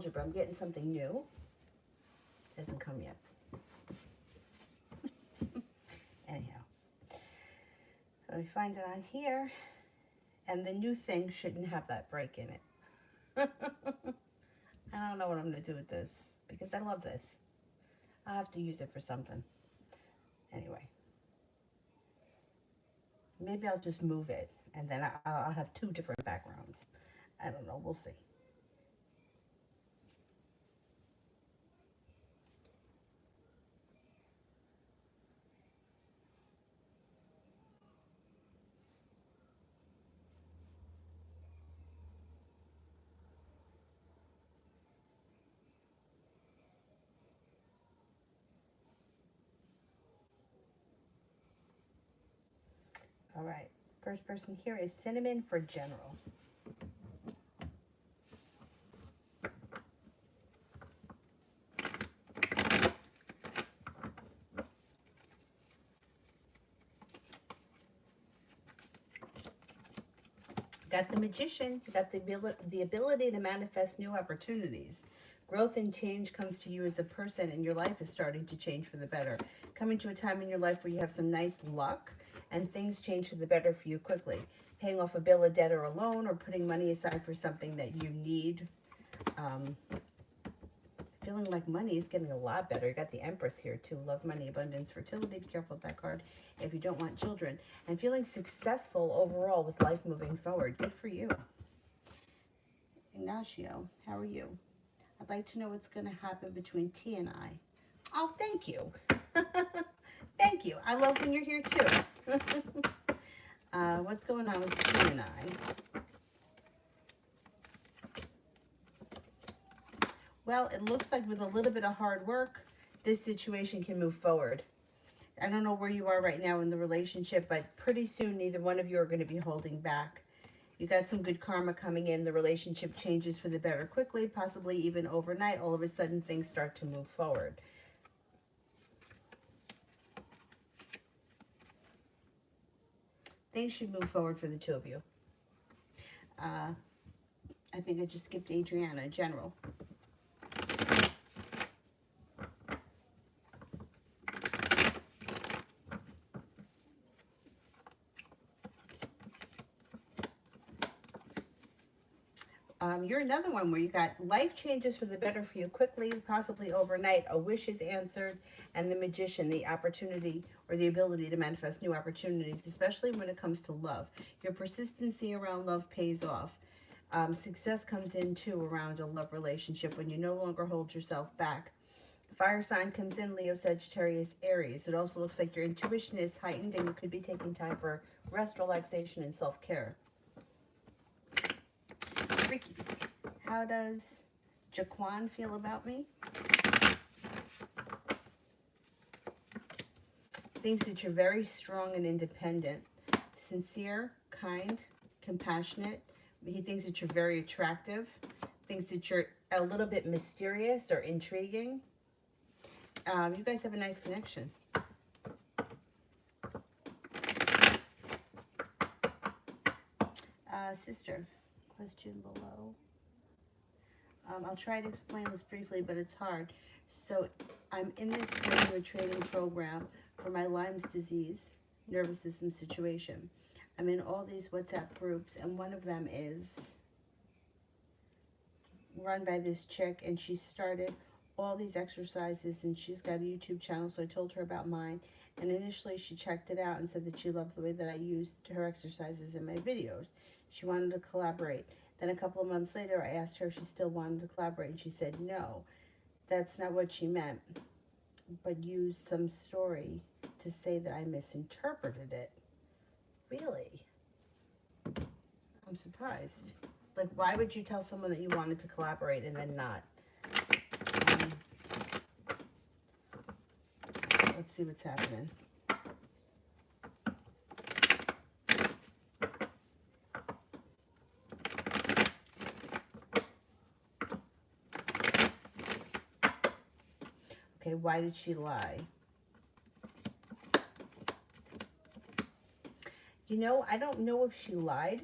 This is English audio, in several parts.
you, but I'm getting something new. Hasn't come yet. Anyhow, let me find it on here. And the new thing shouldn't have that break in it. I don't know what I'm going to do with this because I love this. I'll have to use it for something. Anyway, maybe I'll just move it and then I'll have two different backgrounds. I don't know. We'll see. All right. First person here is Cinnamon for General. Got the Magician. You got the ability to manifest new opportunities. Growth and change comes to you as a person, and your life is starting to change for the better. Coming to a time in your life where you have some nice luck, and things change for the better for you quickly. Paying off a bill, a debt, or a loan, or putting money aside for something that you need. Feeling like money is getting a lot better. You got the Empress here too. Love, money, abundance, fertility. Be careful with that card if you don't want children. And feeling successful overall with life moving forward. Good for you. Ignacio, how are you? I'd like to know what's going to happen between T and I. Oh, thank you. Thank you. I love when you're here too. What's going on with T and I? Well, it looks like with a little bit of hard work, this situation can move forward. I don't know where you are right now in the relationship, but pretty soon neither one of you are going to be holding back. You got some good karma coming in. The relationship changes for the better quickly, possibly even overnight. All of a sudden, things start to move forward. Things should move forward for the two of you. I think I just skipped Adriana, General. You're another one where you got life changes for the better for you quickly, possibly overnight. A wish is answered, and the Magician, the opportunity or the ability to manifest new opportunities, especially when it comes to love. Your persistency around love pays off. Success comes in too around a love relationship when you no longer hold yourself back. Fire sign comes in, Leo, Sagittarius, Aries. It also looks like your intuition is heightened and you could be taking time for rest, relaxation, and self-care. Ricky, how does Jaquan feel about me? Thinks that you're very strong and independent, sincere, kind, compassionate. He thinks that you're very attractive, thinks that you're a little bit mysterious or intriguing. You guys have a nice connection. Sister, question below. I'll try to explain this briefly, but it's hard. So I'm in this graduate training program for my Lyme's disease nervous system situation. I'm in all these WhatsApp groups, and one of them is run by this chick, and she started all these exercises, and she's got a YouTube channel, so I told her about mine. And initially she checked it out and said that she loved the way that I used her exercises in my videos. She wanted to collaborate. Then a couple of months later, I asked her if she still wanted to collaborate, and she said no. That's not what she meant, but used some story to say that I misinterpreted it. Really? I'm surprised. Like, why would you tell someone that you wanted to collaborate and then not? Let's see what's happening. Okay, why did she lie? You know, I don't know if she lied.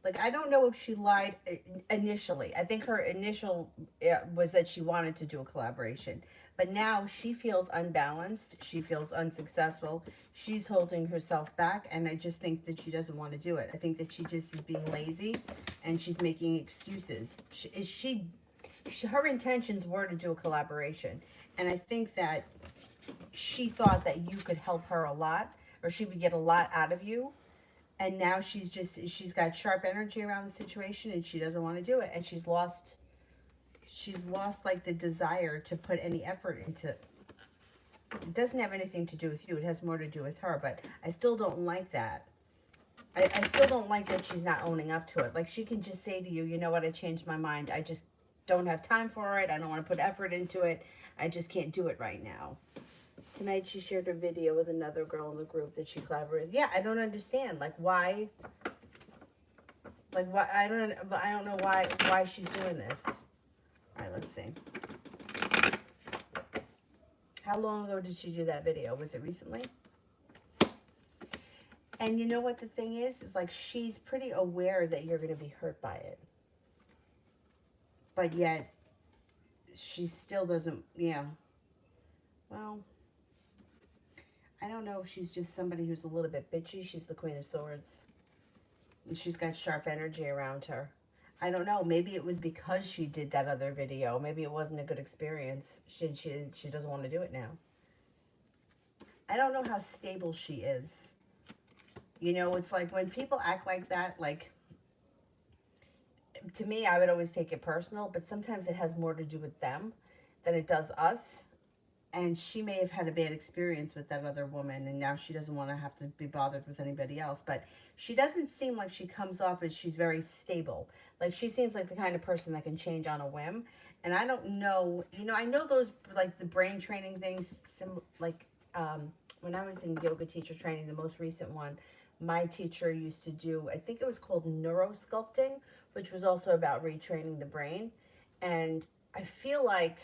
Like, I don't know if she lied initially. I think her initial was that she wanted to do a collaboration. But now she feels unbalanced. She feels unsuccessful. She's holding herself back. And I just think that she doesn't want to do it. I think that she just is being lazy and she's making excuses. Her intentions were to do a collaboration. And I think that she thought that you could help her a lot, or she would get a lot out of you. And now she's got sharp energy around the situation and she doesn't want to do it. And she's lost like the desire to put any effort into it. It doesn't have anything to do with you. It has more to do with her. But I still don't like that. I still don't like that she's not owning up to it. Like, she can just say to you, you know what, I changed my mind. I just don't have time for it. I don't want to put effort into it. I just can't do it right now. Tonight she shared a video with another girl in the group that she collaborated. Yeah, I don't understand. Like, why? Like, why? I don't know why she's doing this. All right, let's see. How long ago did she do that video? Was it recently? And you know what the thing is like, she's pretty aware that you're going to be hurt by it. But yet, she still doesn't, yeah. Well, I don't know if she's just somebody who's a little bit bitchy. She's the Queen of Swords. And she's got sharp energy around her. I don't know. Maybe it was because she did that other video. Maybe it wasn't a good experience. She doesn't want to do it now. I don't know how stable she is. You know, it's like when people act like that, like, to me, I would always take it personal, but sometimes it has more to do with them than it does us. And she may have had a bad experience with that other woman, and now she doesn't want to have to be bothered with anybody else. But she doesn't seem like she comes off as she's very stable. Like, she seems like the kind of person that can change on a whim. And I don't know, you know, I know those, like, the brain training things, like, when I was in yoga teacher training, the most recent one, my teacher used to do, I think it was called neurosculpting, which was also about retraining the brain. And I feel like,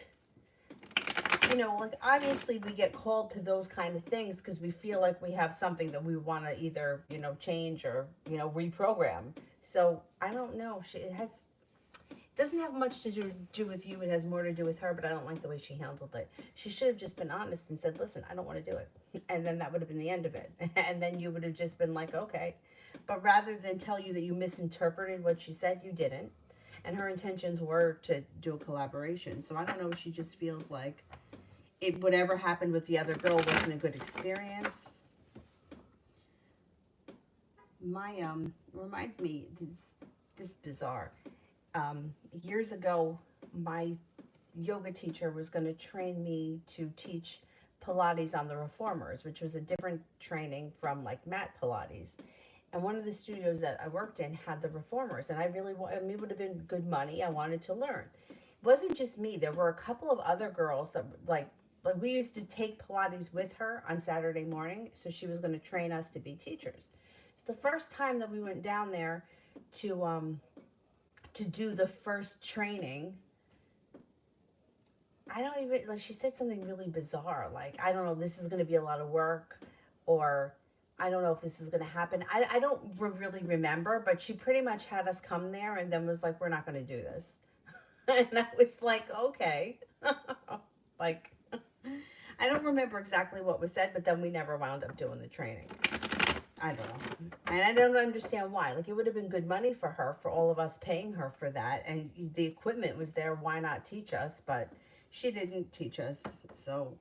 you know, like, obviously we get called to those kind of things because we feel like we have something that we want to either, you know, change or, you know, reprogram. So I don't know. It doesn't have much to do with you. It has more to do with her, but I don't like the way she handled it. She should have just been honest and said, listen, I don't want to do it. And then that would have been the end of it. And then you would have just been like, okay. But rather than tell you that you misinterpreted what she said, you didn't. And her intentions were to do a collaboration. So I don't know if she just feels like whatever happened with the other girl wasn't a good experience. Reminds me, this is bizarre. Years ago, my yoga teacher was going to train me to teach Pilates on the Reformers, which was a different training from like mat Pilates. And one of the studios that I worked in had the Reformers, and it would have been good money. I wanted to learn. It wasn't just me. There were a couple of other girls that like we used to take Pilates with her on Saturday morning, so she was going to train us to be teachers. It's the first time that we went down there to do the first training. I don't even, like, she said something really bizarre, like, I don't know, this is going to be a lot of work, or I don't know if this is going to happen. I don't really remember, but she pretty much had us come there and then was like, we're not going to do this. And I was like, okay. Like, I don't remember exactly what was said, but then we never wound up doing the training. I don't know. And I don't understand why. Like, it would have been good money for her, for all of us paying her for that. And the equipment was there. Why not teach us? But she didn't teach us. So,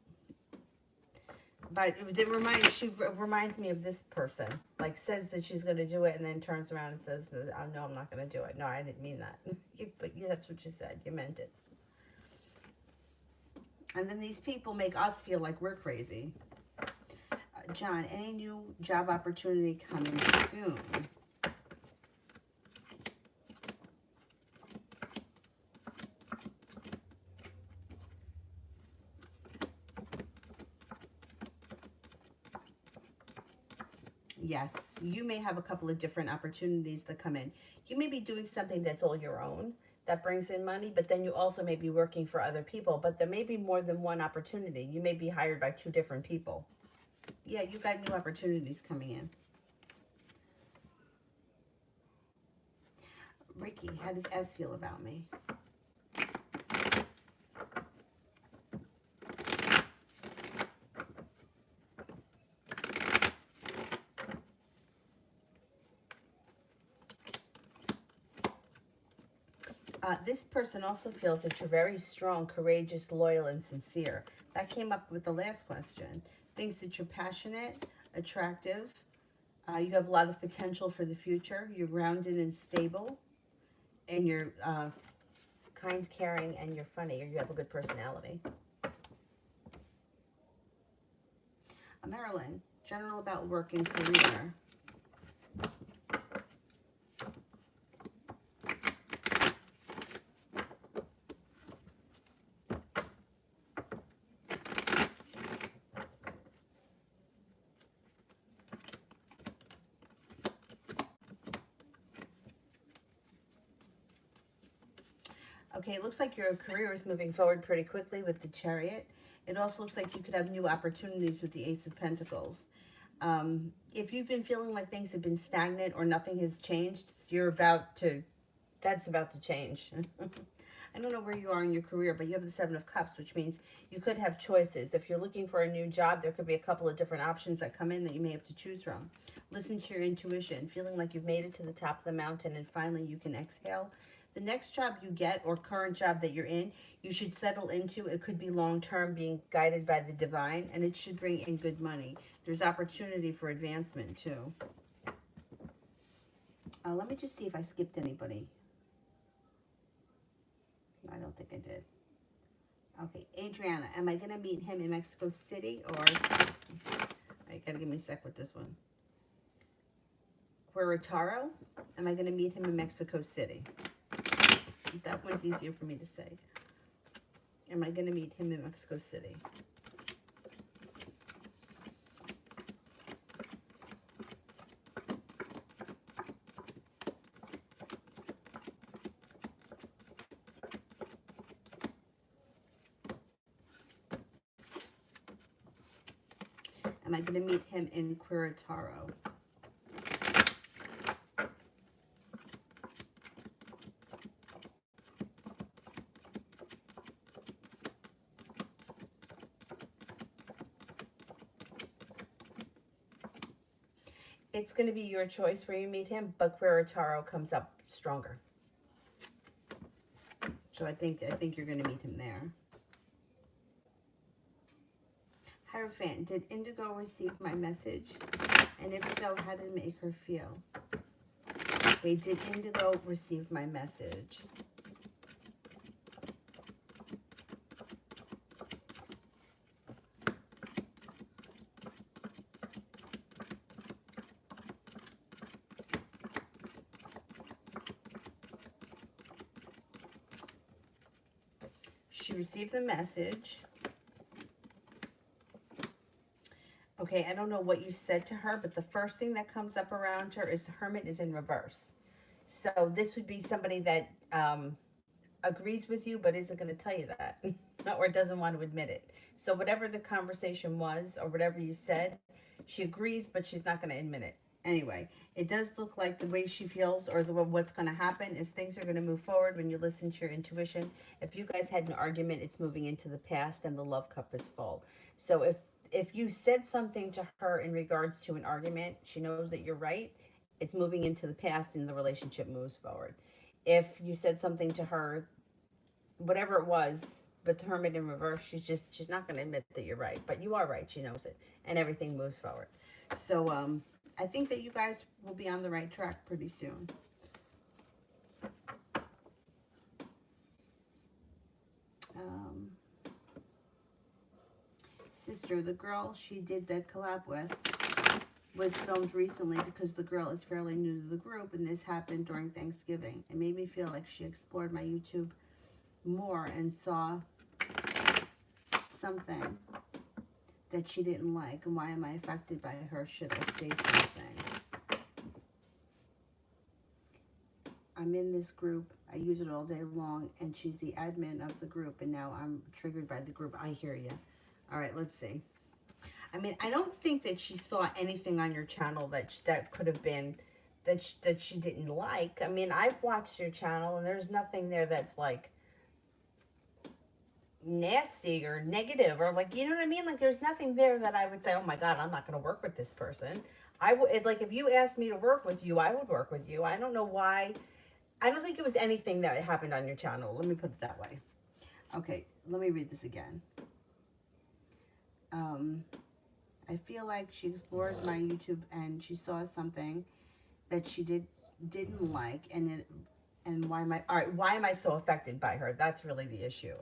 but it reminds me of this person. Like, says that she's going to do it and then turns around and says, oh, no, I'm not going to do it. No, I didn't mean that. But yeah, that's what you said. You meant it. And then these people make us feel like we're crazy. John, any new job opportunity coming soon? Yes, you may have a couple of different opportunities that come in. You may be doing something that's all your own, that brings in money, but then you also may be working for other people, but there may be more than one opportunity. You may be hired by 2 different people. Yeah, you got new opportunities coming in. Reiki, how does S feel about me? This person also feels that you're very strong, courageous, loyal, and sincere. That came up with the last question. Thinks that you're passionate, attractive. You have a lot of potential for the future. You're grounded and stable. And you're kind, caring, and you're funny, or you have a good personality. Marilyn, general about work and career. Okay, it looks like your career is moving forward pretty quickly with the Chariot. It also looks like you could have new opportunities with the Ace of Pentacles. If you've been feeling like things have been stagnant or nothing has changed, that's about to change. I don't know where you are in your career, but you have the Seven of Cups, which means you could have choices. If you're looking for a new job, there could be a couple of different options that come in that you may have to choose from. Listen to your intuition, feeling like you've made it to the top of the mountain and finally you can exhale. The next job you get or current job that you're in, you should settle into. It could be long-term, being guided by the divine, and it should bring in good money. There's opportunity for advancement, too. Let me just see if I skipped anybody. I don't think I did. Okay, Adriana, am I going to meet him in Mexico City or... You got to give me a sec with this one. Querétaro, am I going to meet him in Mexico City? That one's easier for me to say. Am I going to meet him in Mexico City? Am I going to meet him in Querétaro? It's going to be your choice where you meet him, but Querétaro comes up stronger. So I think you're going to meet him there. Hierophant, did Indigo receive my message? And if so, how did it make her feel? Okay, did Indigo receive my message? She received the message. Okay, I don't know what you said to her, but the first thing that comes up around her is Hermit is in reverse. So this would be somebody that agrees with you, but isn't going to tell you that, or doesn't want to admit it. So whatever the conversation was, or whatever you said, she agrees, but she's not going to admit it. Anyway, it does look like the way she feels, or what's going to happen is things are going to move forward when you listen to your intuition. If you guys had an argument, it's moving into the past, and the love cup is full. So if you said something to her in regards to an argument, she knows that you're right. It's moving into the past, and the relationship moves forward. If you said something to her, whatever it was, with the Hermit in reverse, she's not going to admit that you're right, but you are right. She knows it, and everything moves forward. So I think that you guys will be on the right track pretty soon. Sister, the girl she did that collab with was filmed recently because the girl is fairly new to the group, and this happened during Thanksgiving. It made me feel like she explored my YouTube more and saw something that she didn't like. And why am I affected by her? Should I say something? I'm in this group. I use it all day long, and she's the admin of the group, and now I'm triggered by the group. I hear you. All right, let's see. I mean, I don't think that she saw anything on your channel that could have been that she didn't like. I mean, I've watched your channel and there's nothing there that's like nasty or negative or like, you know what I mean? Like there's nothing there that I would say, oh my God, I'm not going to work with this person. I would, like, if you asked me to work with you, I would work with you. I don't know why. I don't think it was anything that happened on your channel. Let me put it that way. Okay, let me read this again. Um, I feel like she explored my YouTube and she saw something that she didn't like, and why am I, all right, why am I so affected by her? That's really the issue.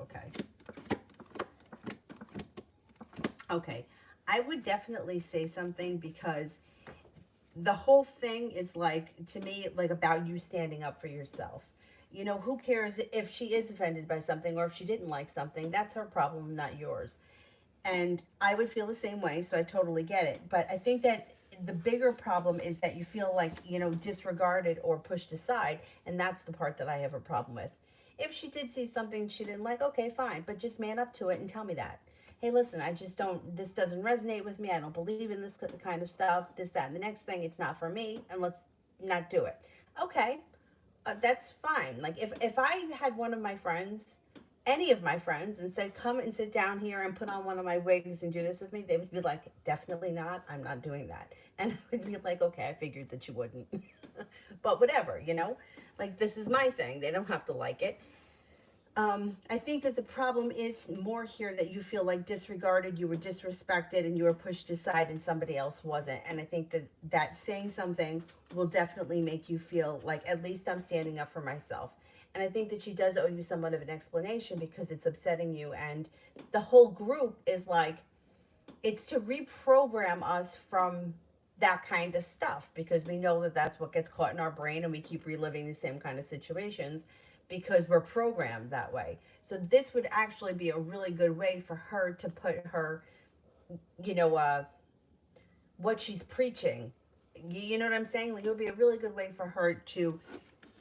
Okay, I would definitely say something, because the whole thing is like, to me, like about you standing up for yourself. You know, who cares if she is offended by something or if she didn't like something? That's her problem, not yours. And I would feel the same way, so I totally get it. But I think that the bigger problem is that you feel like, you know, disregarded or pushed aside, and that's the part that I have a problem with. If she did see something she didn't like, okay, fine, but just man up to it and tell me that. Hey, listen, I just don't, this doesn't resonate with me. I don't believe in this kind of stuff, this, that, and the next thing. It's not for me, and let's not do it. Okay, that's fine. Like if I had one of my friends, any of my friends, and said, come and sit down here and put on one of my wigs and do this with me, they would be like, definitely not. I'm not doing that. And I would be like, okay, I figured that you wouldn't. But whatever, you know, like this is my thing. They don't have to like it. I think that the problem is more here that you feel like disregarded, you were disrespected, and you were pushed aside, and somebody else wasn't. And I think that saying something will definitely make you feel like, at least I'm standing up for myself. And I think that she does owe you somewhat of an explanation, because it's upsetting you. And the whole group is like, it's to reprogram us from that kind of stuff, because we know that that's what gets caught in our brain, and we keep reliving the same kind of situations because we're programmed that way. So this would actually be a really good way for her to put her, you know, what she's preaching. You know what I'm saying? Like it would be a really good way for her to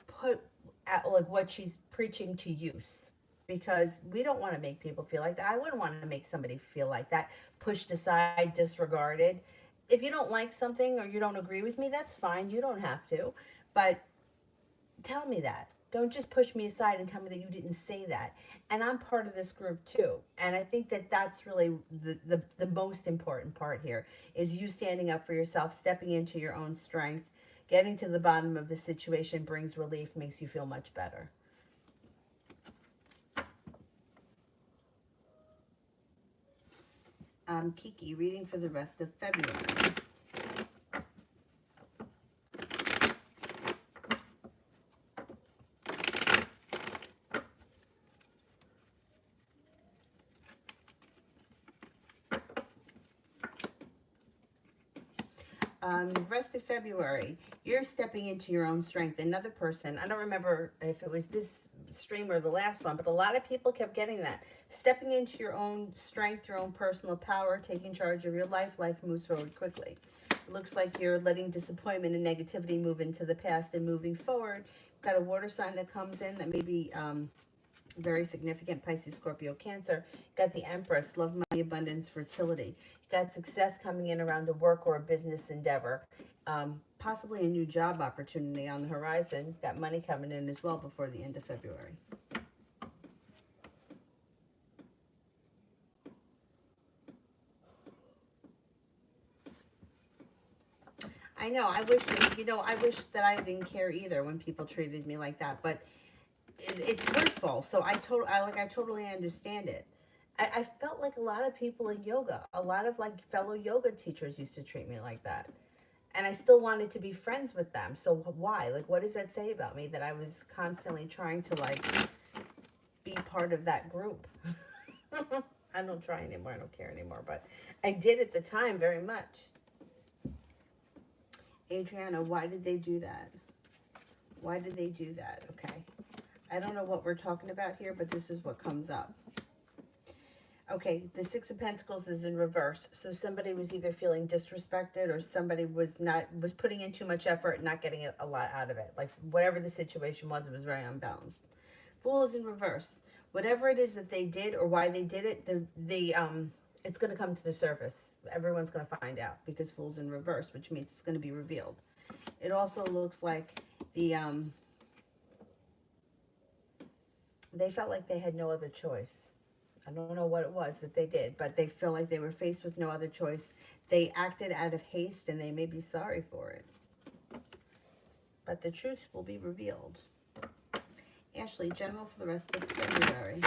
put like what she's preaching to use, because we don't want to make people feel like that. I wouldn't want to make somebody feel like that, pushed aside, disregarded. If you don't like something or you don't agree with me, that's fine. You don't have to, but tell me that. Don't just push me aside and tell me that you didn't say that. And I'm part of this group too. And I think that that's really the most important part here, is you standing up for yourself, stepping into your own strength. Getting to the bottom of the situation brings relief, makes you feel much better. Kiki, reading for the rest of February. The rest of February, you're stepping into your own strength. Another person, I don't remember if it was this stream or the last one, but a lot of people kept getting that. Stepping into your own strength, your own personal power, taking charge of your life. Life moves forward quickly. It looks like you're letting disappointment and negativity move into the past and moving forward. You've got a water sign that comes in that may be very significant: Pisces, Scorpio, Cancer. Got the Empress, love, money, abundance, fertility. Got success coming in around a work or a business endeavor. Possibly a new job opportunity on the horizon. Got money coming in as well before the end of February. I know, I wish, you know, I wish that I didn't care either when people treated me like that, but it's hurtful. So I totally understand it. I felt like a lot of people in yoga, a lot of like fellow yoga teachers used to treat me like that. And I still wanted to be friends with them. So why? Like, what does that say about me, that I was constantly trying to like be part of that group? I don't try anymore. I don't care anymore. But I did at the time very much. Adriana, why did they do that? Why did they do that? Okay. I don't know what we're talking about here, but this is what comes up. Okay, the Six of Pentacles is in reverse. So somebody was either feeling disrespected, or somebody was putting in too much effort, not getting a lot out of it. Like whatever the situation was, it was very unbalanced. Fool is in reverse. Whatever it is that they did or why they did it, it's going to come to the surface. Everyone's going to find out, because Fool's in reverse, which means it's going to be revealed. It also looks like the, they felt like they had no other choice. I don't know what it was that they did, but they feel like they were faced with no other choice. They acted out of haste, and they may be sorry for it. But the truth will be revealed. Ashley, general for the rest of February.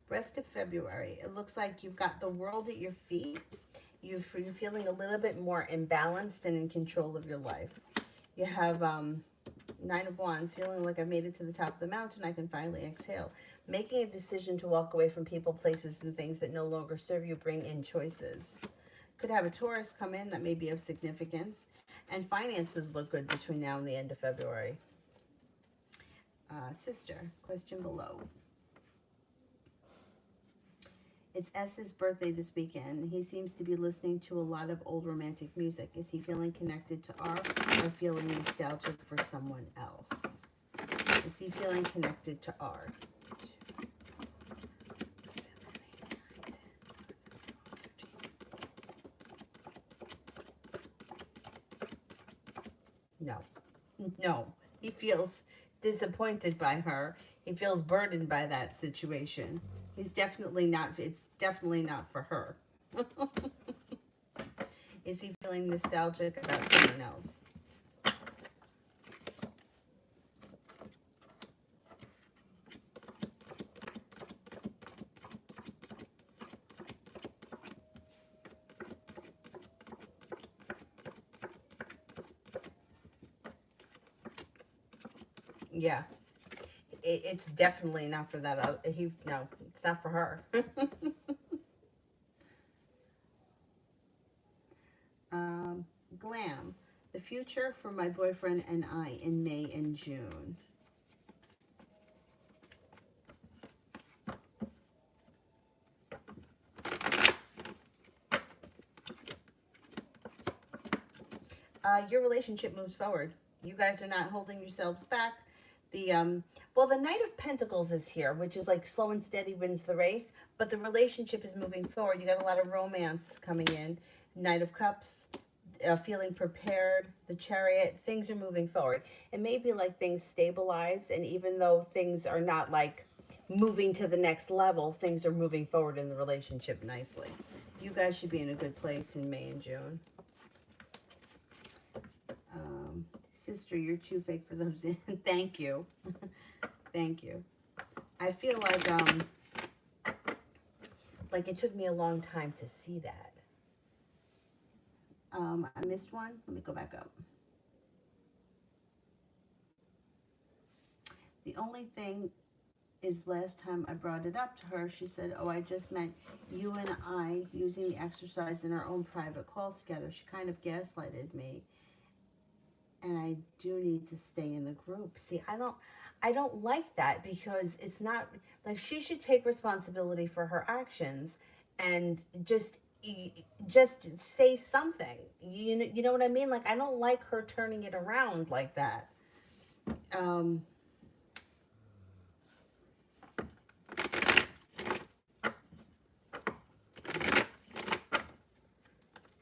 Rest of February, it looks like you've got the world at your feet. You're feeling a little bit more imbalanced and in control of your life. You have Nine of Wands, feeling like I've made it to the top of the mountain. I can finally exhale. Making a decision to walk away from people, places, and things that no longer serve you. Bring in choices. Could have a Taurus come in that may be of significance. And finances look good between now and the end of February. Sister, question below. It's S's birthday this weekend. He seems to be listening to a lot of old romantic music. Is he feeling connected to R or feeling nostalgic for someone else? Is he feeling connected to R? No. No. He feels disappointed by her. He feels burdened by that situation. He's definitely not, it's definitely not for her. Is he feeling nostalgic about someone else? Yeah. It's definitely not for that other, no, it's not for her. Glam, the future for my boyfriend and I in May and June. Your relationship moves forward. You guys are not holding yourselves back. Well, the Knight of Pentacles is here, which is like slow and steady wins the race, but the relationship is moving forward. You got a lot of romance coming in. Knight of Cups, feeling prepared. The Chariot, things are moving forward. It may be like things stabilize, and even though things are not like moving to the next level, things are moving forward in the relationship nicely. You guys should be in a good place in May and June. Sister, you're too fake for those in. Thank you. Thank you. I feel like it took me a long time to see that. I missed one. Let me go back up. The only thing is last time I brought it up to her, she said, oh, I just meant you and I using the exercise in our own private calls together. She kind of gaslighted me. And I do need to stay in the group. See, I don't like that, because it's not like, she should take responsibility for her actions and just say something. You know what I mean? Like, I don't like her turning it around like that.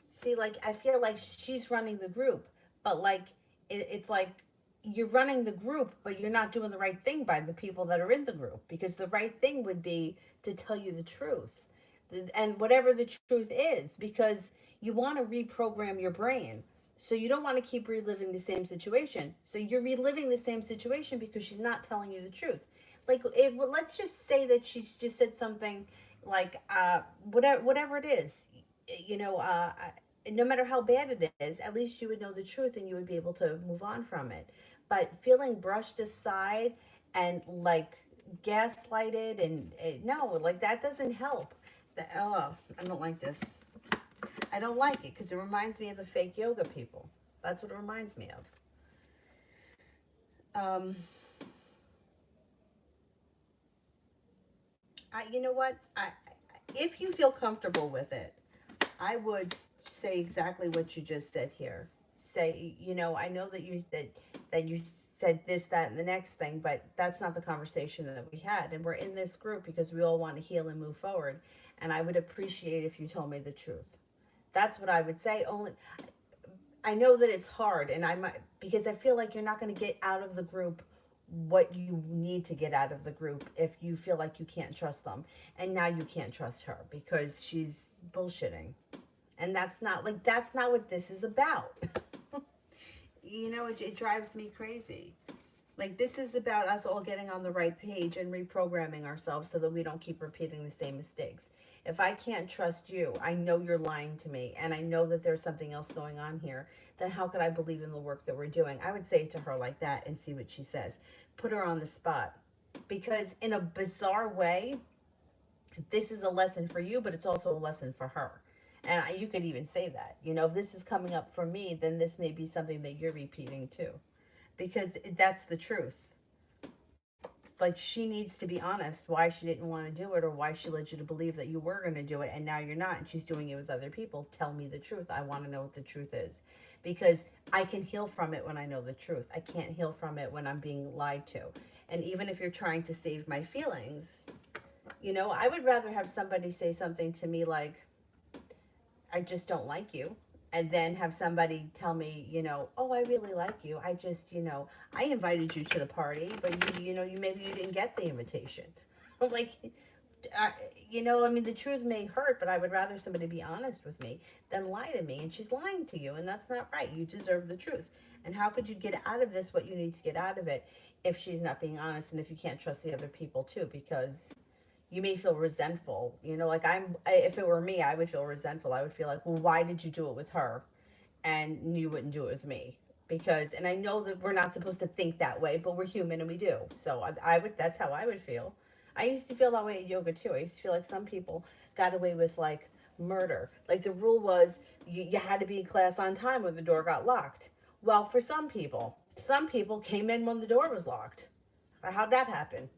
See, like, I feel like she's running the group, but like, it's like you're running the group, but you're not doing the right thing by the people that are in the group, because the right thing would be to tell you the truth, and whatever the truth is, because you want to reprogram your brain. So you don't want to keep reliving the same situation. So you're reliving the same situation because she's not telling you the truth. Like, well, let's just say that she's just said something like, whatever it is, you know, no matter how bad it is, at least you would know the truth and you would be able to move on from it. But feeling brushed aside and like gaslighted, and no, like, that doesn't help. Oh, I don't like this. I don't like it because it reminds me of the fake yoga people. That's what it reminds me of. You know what? If you feel comfortable with it, I would say exactly what you just said here. Say, you know, I know that that you said this, that, and the next thing, but that's not the conversation that we had. And we're in this group because we all want to heal and move forward. And I would appreciate if you told me the truth. That's what I would say. Only I know that it's hard, and I might, because I feel like you're not going to get out of the group what you need to get out of the group if you feel like you can't trust them. And now you can't trust her because she's bullshitting. And that's not what this is about. You know, it drives me crazy. Like, this is about us all getting on the right page and reprogramming ourselves so that we don't keep repeating the same mistakes. If I can't trust you, I know you're lying to me, and I know that there's something else going on here, then how could I believe in the work that we're doing? I would say it to her like that and see what she says. Put her on the spot. Because in a bizarre way, this is a lesson for you, but it's also a lesson for her. And you could even say that. You know, if this is coming up for me, then this may be something that you're repeating too. Because that's the truth. Like, she needs to be honest why she didn't want to do it, or why she led you to believe that you were going to do it and now you're not, and she's doing it with other people. Tell me the truth. I want to know what the truth is, because I can heal from it when I know the truth. I can't heal from it when I'm being lied to. And even if you're trying to save my feelings, you know, I would rather have somebody say something to me like, I just don't like you, and then have somebody tell me, you know, oh, I really like you. I just, you know, I invited you to the party, but you know, maybe you didn't get the invitation. Like, you know, I mean, the truth may hurt, but I would rather somebody be honest with me than lie to me. And she's lying to you, and that's not right. You deserve the truth. And how could you get out of this what you need to get out of it if she's not being honest, and if you can't trust the other people too? Because you may feel resentful. You know, like if it were me, I would feel resentful. I would feel like, well, why did you do it with her and you wouldn't do it with me? Because, and I know that we're not supposed to think that way, but we're human and we do. So that's how I would feel. I used to feel that way at yoga too. I used to feel like some people got away with like murder. Like, the rule was you had to be in class on time when the door got locked. Well, for some people came in when the door was locked. How'd that happen?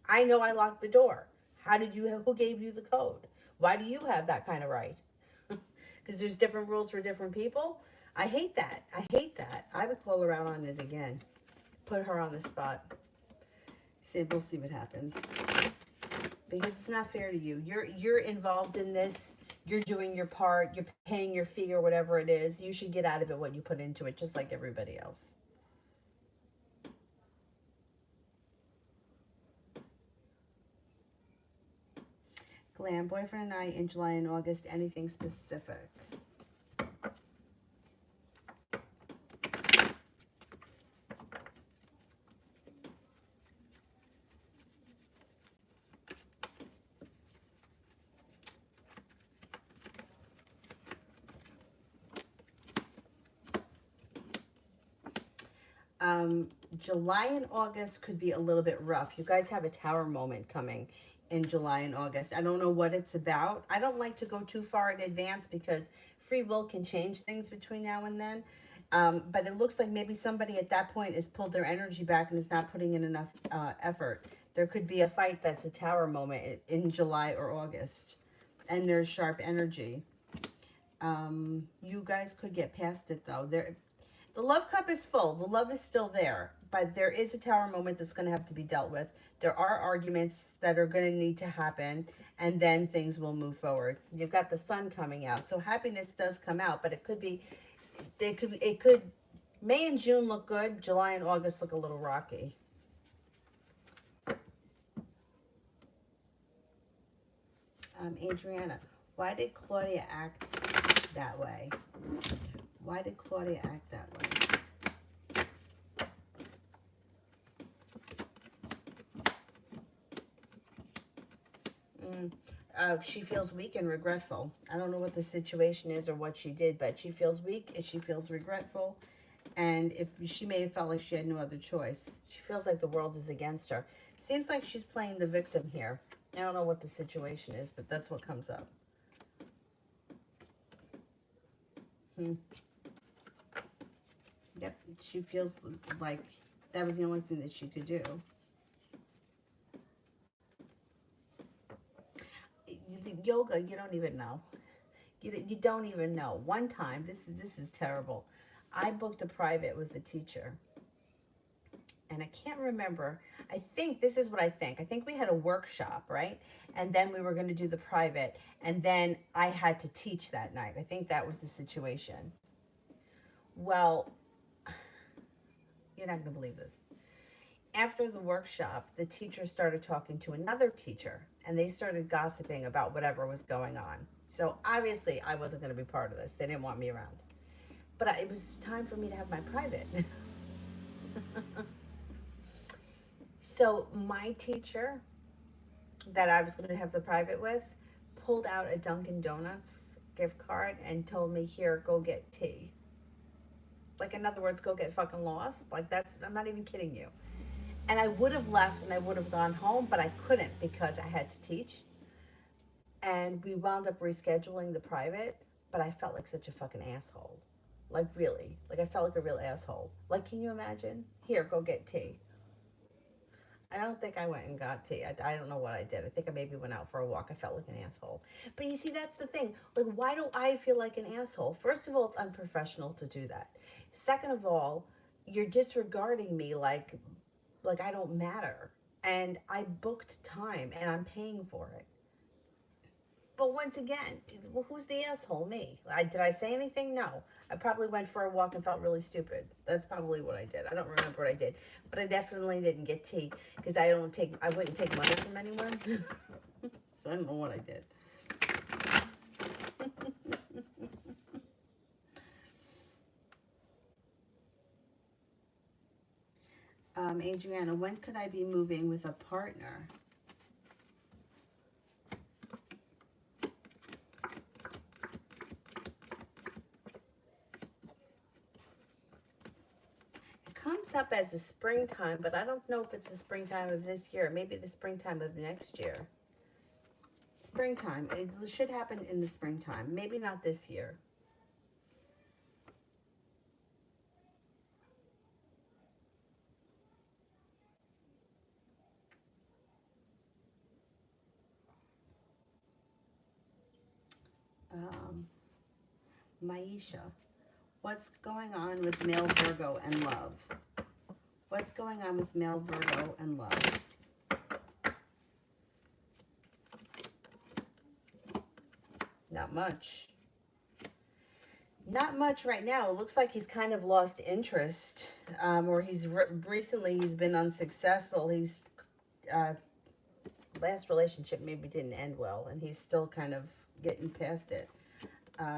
I know I locked the door. Who gave you the code? Why do you have that kind of right? Because there's different rules for different people. I hate that. I hate that. I would call her out on it again. Put her on the spot. We'll see what happens. Because it's not fair to you. You're involved in this. You're doing your part. You're paying your fee or whatever it is. You should get out of it what you put into it, just like everybody else. Glam, boyfriend and I in July and August, anything specific? July and August could be a little bit rough. You guys have a tower moment coming in July and August. I don't know what it's about. I don't like to go too far in advance because free will can change things between now and then. But it looks like maybe somebody at that point has pulled their energy back and is not putting in enough effort. There could be a fight that's a tower moment in July or August. And there's sharp energy. You guys could get past it, though. The love cup is full. The love is still there. But there is a tower moment that's going to have to be dealt with. There are arguments that are going to need to happen. And then things will move forward. You've got the sun coming out. So happiness does come out. But it could, May and June look good. July and August look a little rocky. Adriana, why did Claudia act that way? Why did Claudia act that way? She feels weak and regretful. I don't know what the situation is or what she did, but she feels weak and she feels regretful. And if she may have felt like she had no other choice. She feels like the world is against her. Seems like she's playing the victim here. I don't know what the situation is, but that's what comes up. Yep, she feels like that was the only thing that she could do. Yoga, you don't even know. You don't even know. One time, this is terrible. I booked a private with a teacher, and I can't remember. I think this is what I think. I think we had a workshop, right? And then we were going to do the private, and then I had to teach that night. I think that was the situation. Well, you're not going to believe this. After the workshop, the teacher started talking to another teacher, and they started gossiping about whatever was going on. So obviously, I wasn't going to be part of this. They didn't want me around. But it was time for me to have my private. So my teacher that I was going to have the private with pulled out a Dunkin' Donuts gift card and told me, here, go get tea. Like, in other words, go get fucking lost. Like, I'm not even kidding you. And I would have left and I would have gone home, but I couldn't because I had to teach. And we wound up rescheduling the private, but I felt like such a fucking asshole. Like, really. Like, I felt like a real asshole. Like, can you imagine? Here, go get tea. I don't think I went and got tea. I don't know what I did. I think I maybe went out for a walk. I felt like an asshole. But you see, that's the thing. Like, why do I feel like an asshole? First of all, it's unprofessional to do that. Second of all, you're disregarding me like I don't matter. And I booked time and I'm paying for it. But once again, who's the asshole? Me. Did I say anything? No. I probably went for a walk and felt really stupid. That's probably what I did. I don't remember what I did. But I definitely didn't get tea because I wouldn't take money from anyone. So I don't know what I did. Adriana, when could I be moving with a partner? Comes up as the springtime, but I don't know if it's the springtime of this year. Maybe the springtime of next year. Springtime. It should happen in the springtime. Maybe not this year. Maisha, what's going on with male Virgo and love? What's going on with male Virgo and love? Not much. Not much right now. It looks like he's kind of lost interest, or recently he's been unsuccessful. He's last relationship maybe didn't end well, and he's still kind of getting past it.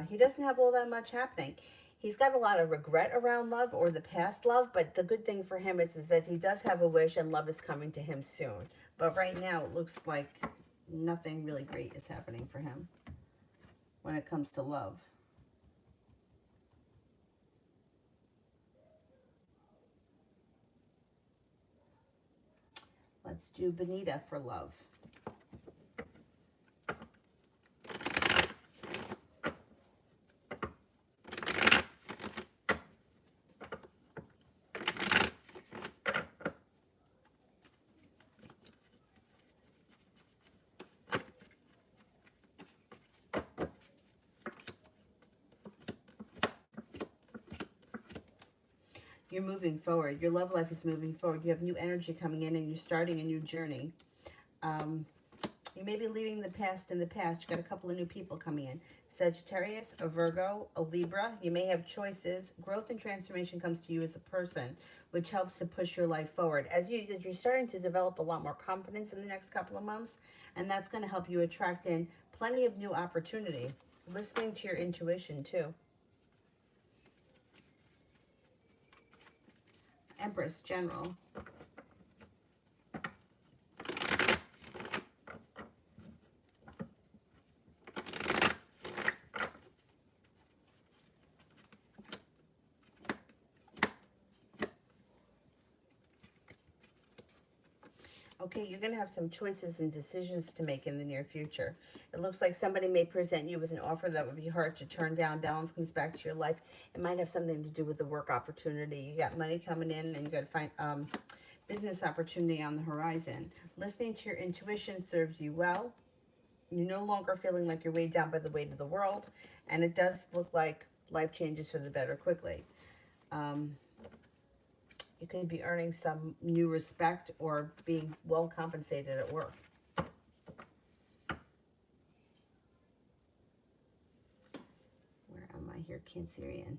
He doesn't have all that much happening. He's got a lot of regret around love or the past love, but the good thing for him is that he does have a wish and love is coming to him soon. But right now it looks like nothing really great is happening for him when it comes to love. Let's do Benita for love. You're moving forward. Your love life is moving forward. You have new energy coming in and you're starting a new journey. You may be leaving the past in the past. You got a couple of new people coming in. Sagittarius, a Virgo, a Libra. You may have choices. Growth and transformation comes to you as a person, which helps to push your life forward. As you're starting to develop a lot more confidence in the next couple of months, and that's going to help you attract in plenty of new opportunity. Listening to your intuition, too. Empress, General. Okay, you're going to have some choices and decisions to make in the near future. It looks like somebody may present you with an offer that would be hard to turn down. Balance comes back to your life. It might have something to do with the work opportunity. You got money coming in and you got to find business opportunity on the horizon. Listening to your intuition serves you well. You're no longer feeling like you're weighed down by the weight of the world. And it does look like life changes for the better quickly. You could be earning some new respect or being well compensated at work. Where am I here? Cancerian.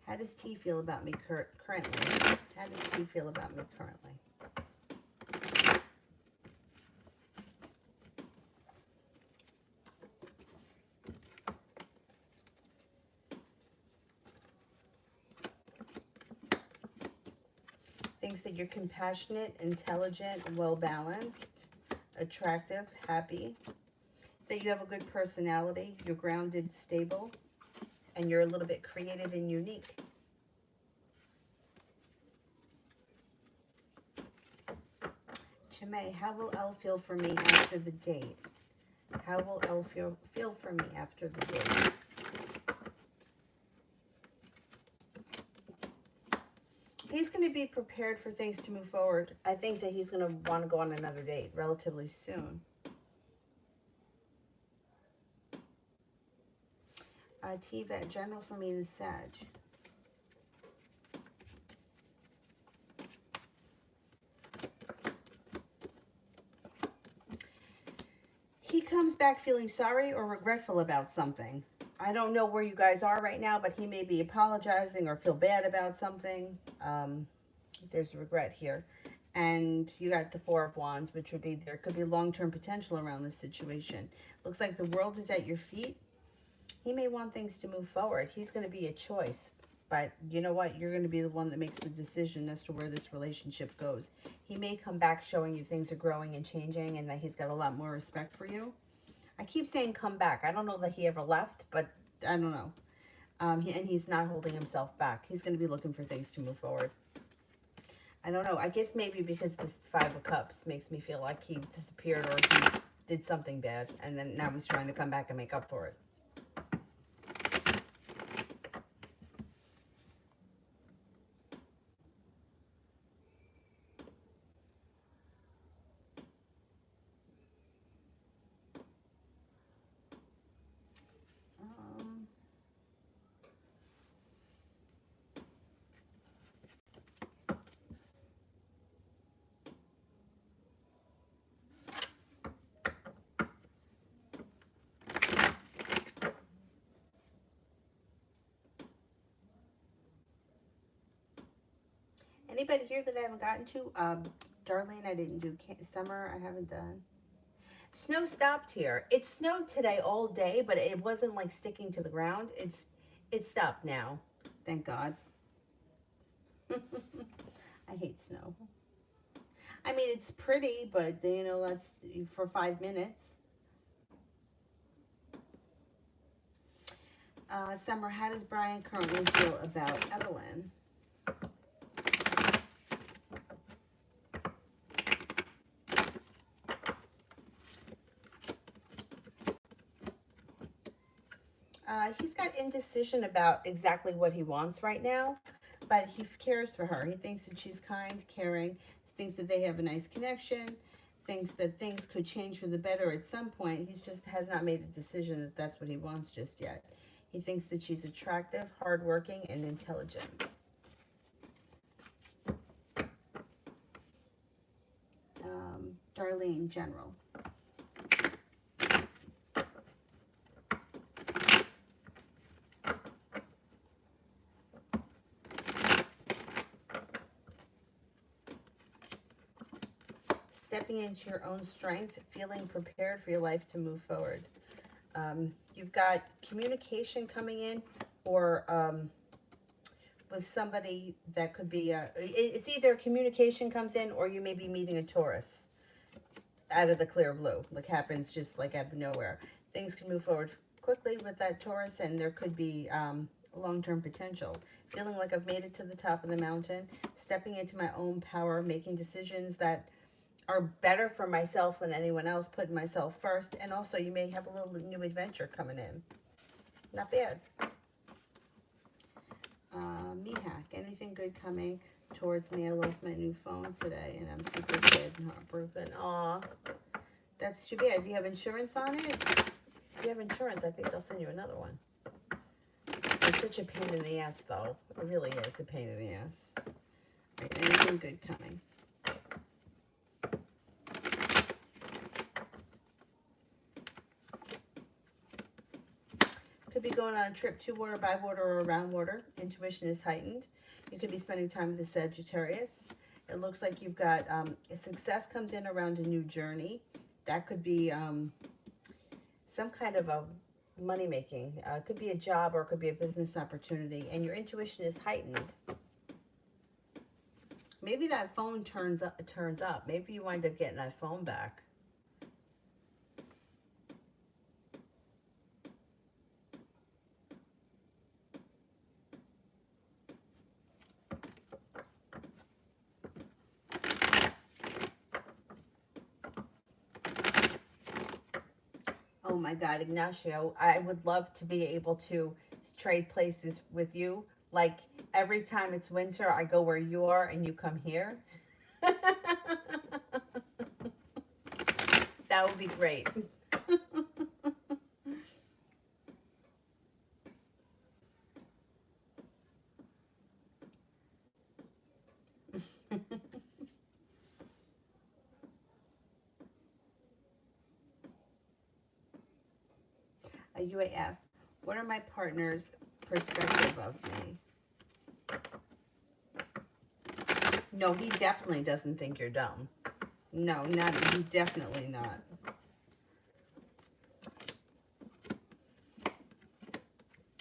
How does T feel about me currently? How does T feel about me currently? Thinks that you're compassionate, intelligent, well-balanced, attractive, happy. That you have a good personality, you're grounded, stable, and you're a little bit creative and unique. Chimay, how will Elle feel for me after the date? How will Elle feel for me after the date? He's going to be prepared for things to move forward. I think that he's going to want to go on another date relatively soon. T-Vet, general for me in Sag. He comes back feeling sorry or regretful about something. I don't know where you guys are right now, but he may be apologizing or feel bad about something. There's regret here. And you got the Four of Wands, which would be, there could be long-term potential around this situation. Looks like the world is at your feet. He may want things to move forward. He's going to be a choice. But you know what? You're going to be the one that makes the decision as to where this relationship goes. He may come back showing you things are growing and changing and that he's got a lot more respect for you. I keep saying come back. I don't know that he ever left, but I don't know. And he's not holding himself back. He's going to be looking for things to move forward. I don't know. I guess maybe because this Five of Cups makes me feel like he disappeared or he did something bad. And then now he's trying to come back and make up for it. Anybody here that I haven't gotten to? Darlene, I didn't do. Summer, I haven't done. Snow stopped here. It snowed today all day, but it wasn't like sticking to the ground. It stopped now. Thank God. I hate snow. I mean, it's pretty, but you know, that's for 5 minutes. Summer, how does Brian currently feel about Evelyn? He's got indecision about exactly what he wants right now, but he cares for her. He thinks that she's kind, caring, thinks that they have a nice connection, thinks that things could change for the better at some point. He just has not made a decision that that's what he wants just yet. He thinks that she's attractive, hardworking, and intelligent. Darlene, general. Stepping into your own strength, feeling prepared for your life to move forward. You've got communication coming in, or with somebody that could be, it's either communication comes in or you may be meeting a Taurus out of the clear blue, like happens just like out of nowhere. Things can move forward quickly with that Taurus, and there could be long-term potential. Feeling like I've made it to the top of the mountain, stepping into my own power, making decisions that are better for myself than anyone else, putting myself first. And also you may have a little new adventure coming in. Not bad. Mihak, anything good coming towards me? I lost my new phone today and I'm super sad and heartbroken. Aw, that's too bad. Do you have insurance on it? If you have insurance, I think they'll send you another one. It's such a pain in the ass though. It really is a pain in the ass. Right, anything good coming. Could be going on a trip to water, by water, or around water. Intuition is heightened. You could be spending time with the Sagittarius. It looks like you've got success comes in around a new journey. That could be some kind of a money making. It could be a job or it could be a business opportunity. And your intuition is heightened. Maybe that phone turns up. Maybe you wind up getting that phone back. Oh my God, Ignacio, I would love to be able to trade places with you. Like every time it's winter, I go where you are and you come here. That would be great. A UAF. What are my partner's perspective of me? No, he definitely doesn't think you're dumb. No, not definitely not.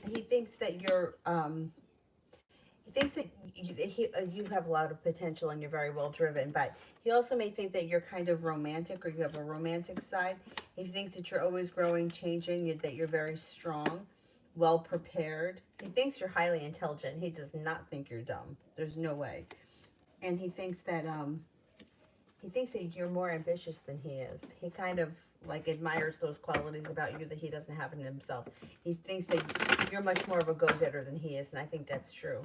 He thinks that you're he thinks that you have a lot of potential and you're very well driven, but he also may think that you're kind of romantic or you have a romantic side. He thinks that you're always growing, changing, that you're very strong, well prepared. He thinks you're highly intelligent. He does not think you're dumb. There's no way. And he thinks that you're more ambitious than he is. He kind of like admires those qualities about you that he doesn't have in himself. He thinks that you're much more of a go-getter than he is, and I think that's true.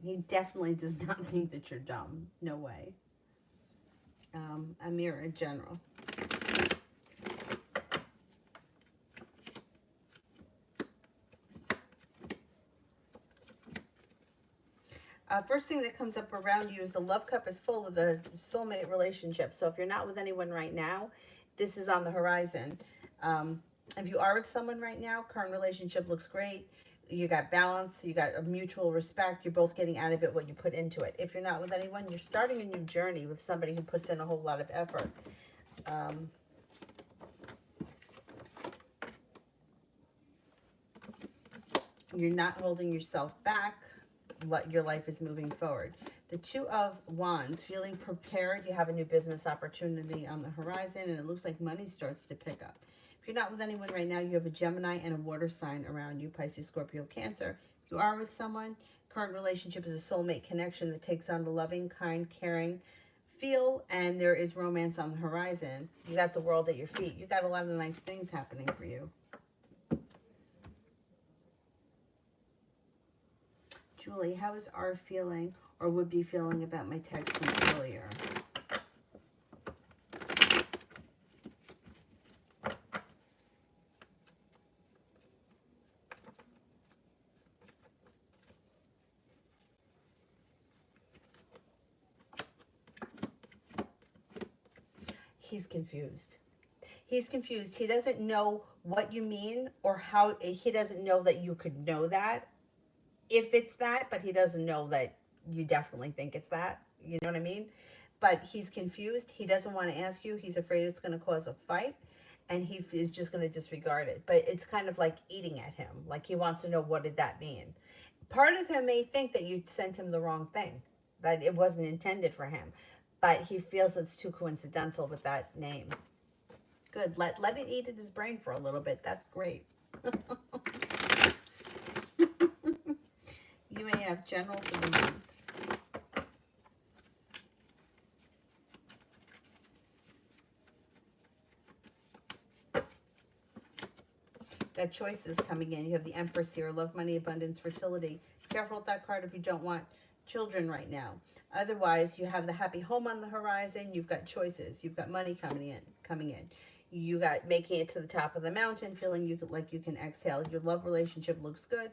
He definitely does not think that you're dumb. No way. A mirror in general. First thing that comes up around you is the love cup is full with a soulmate relationship. So if you're not with anyone right now, this is on the horizon. If you are with someone right now, current relationship looks great. You got balance, you got a mutual respect, you're both getting out of it what you put into it. If you're not with anyone, you're starting a new journey with somebody who puts in a whole lot of effort. You're not holding yourself back. Your life is moving forward. The Two of Wands, feeling prepared. You have a new business opportunity on the horizon, and it looks like money starts to pick up. If you're not with anyone right now, you have a Gemini and a water sign around you, Pisces, Scorpio, Cancer. If you are with someone, current relationship is a soulmate connection that takes on the loving, kind, caring feel, and there is romance on the horizon. You got the world at your feet. You got a lot of nice things happening for you. Julie, how is R feeling or would be feeling about my text from earlier? He's confused. He's confused. He doesn't know what you mean or how. He doesn't know that you could know that if it's that, but he doesn't know that you definitely think it's that. You know what I mean? But he's confused. He doesn't want to ask you. He's afraid it's going to cause a fight, and he is just going to disregard it. But it's kind of like eating at him. Like he wants to know, what did that mean? Part of him may think that you sent him the wrong thing, that it wasn't intended for him. But he feels it's too coincidental with that name. Good. Let it eat at his brain for a little bit. That's great. You may have general for the month. Got choices coming in. You have the Empress here. Love, money, abundance, fertility. Careful with that card if you don't want children right now. Otherwise, you have the happy home on the horizon. You've got choices. You've got money coming in. You got making it to the top of the mountain, feeling like you can exhale. Your love relationship looks good.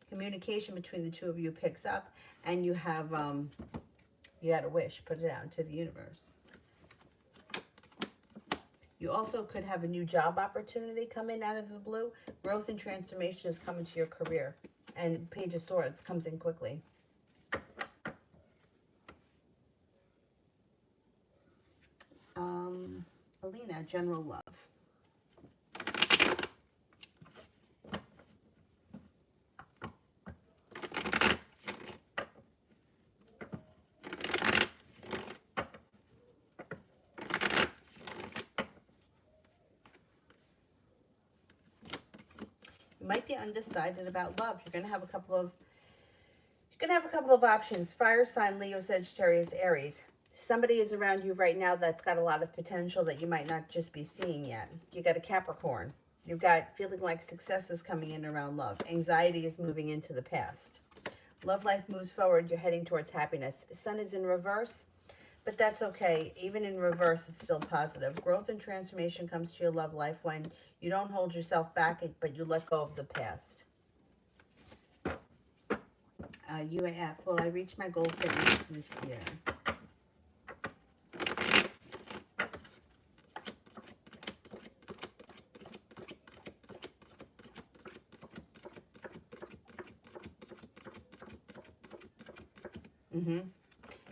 Communication between the two of you picks up, and you have, you got a wish, put it out into the universe. You also could have a new job opportunity come in out of the blue. Growth and transformation is coming to your career. And Page of Swords comes in quickly. Alina, general love. You might be undecided about love. You're gonna have a couple of options. Fire sign, Leo, Sagittarius, Aries. Somebody is around you right now that's got a lot of potential that you might not just be seeing yet. You got a Capricorn. You've got feeling like success is coming in around love. Anxiety is moving into the past. Love life moves forward. You're heading towards happiness. Sun is in reverse, but that's okay. Even in reverse, it's still positive. Growth and transformation comes to your love life when you don't hold yourself back, but you let go of the past. UAF, will I reach my goal fitness this year?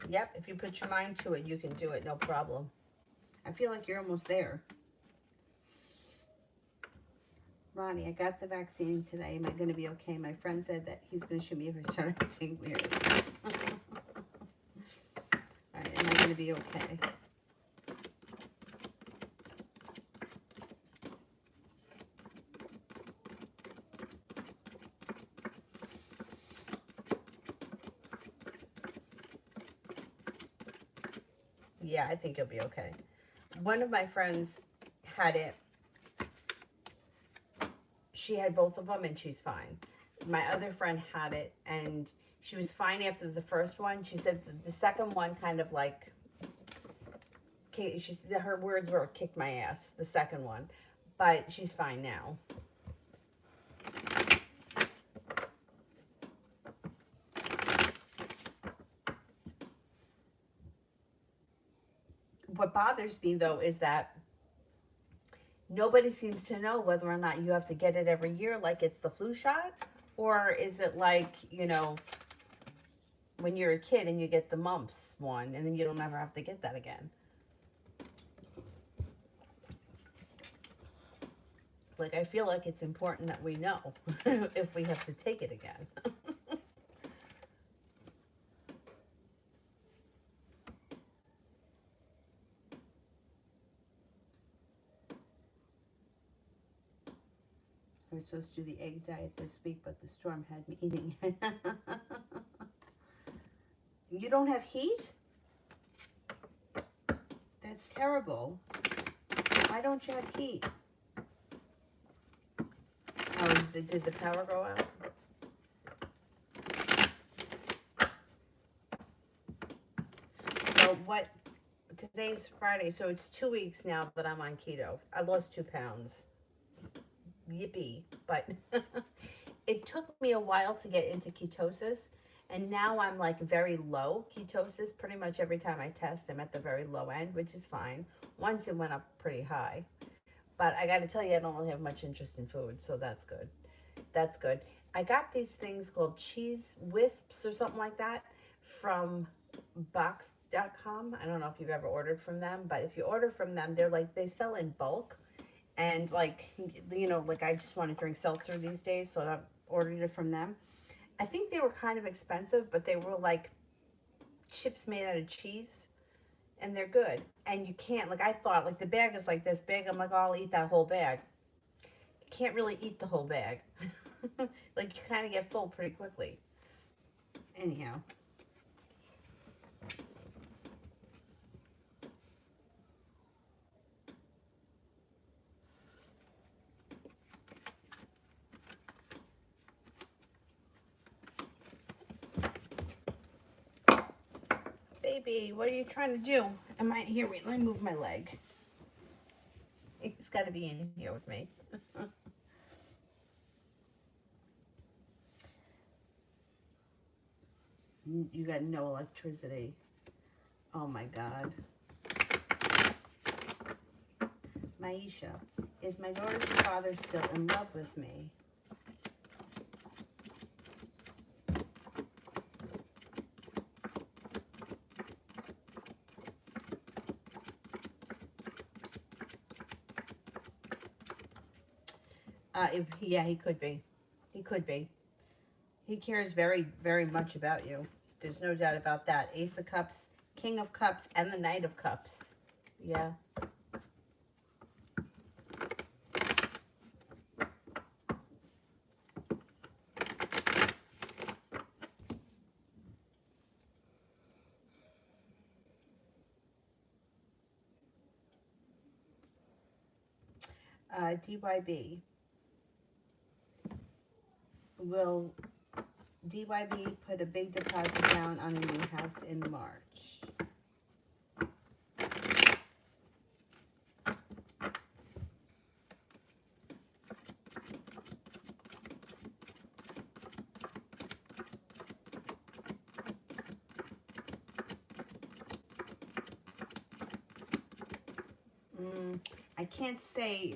Yep, if you put your mind to it, you can do it, no problem. I feel like you're almost there. Ronnie, I got the vaccine today. Am I going to be okay? My friend said that he's going to shoot me if I start acting weird. All right, am I going to be okay? Yeah, I think you'll be okay. One of my friends had it. She had both of them and she's fine. My other friend had it and she was fine after the first one. She said the second one kind of like, her words were kicked my ass, the second one. But she's fine now. What bothers me though is that nobody seems to know whether or not you have to get it every year like it's the flu shot, or is it like, you know, when you're a kid and you get the mumps one and then you don't ever have to get that again. Like, I feel like it's important that we know if we have to take it again. I was supposed to do the egg diet this week, but the storm had me eating. You don't have heat? That's terrible. Why don't you have heat? Oh, did the power go out? So what, today's Friday, so it's 2 weeks now that I'm on keto. I lost 2 pounds. Yippee. But it took me a while to get into ketosis. And now I'm like very low ketosis. Pretty much every time I test, I'm at the very low end, which is fine. Once it went up pretty high. But I got to tell you, I don't really have much interest in food, so that's good. That's good. I got these things called cheese wisps or something like that from box.com. I don't know if you've ever ordered from them, but if you order from them, they're like, they sell in bulk. And like, you know, like I just want to drink seltzer these days, so I ordered it from them. I think they were kind of expensive, but they were like chips made out of cheese, and they're good. And you can't, like I thought, like the bag is like this big. I'm like, oh, I'll eat that whole bag. You can't really eat the whole bag. Like you kind of get full pretty quickly. Anyhow. Baby, what are you trying to do? Here, wait, let me move my leg. He's got to be in here with me. You got no electricity. Oh my God. Maisha, is my daughter's father still in love with me? Yeah, he could be. He could be. He cares very, very much about you. There's no doubt about that. Ace of Cups, King of Cups, and the Knight of Cups. Yeah. DYB. Will DYB put a big deposit down on a new house in March? I can't say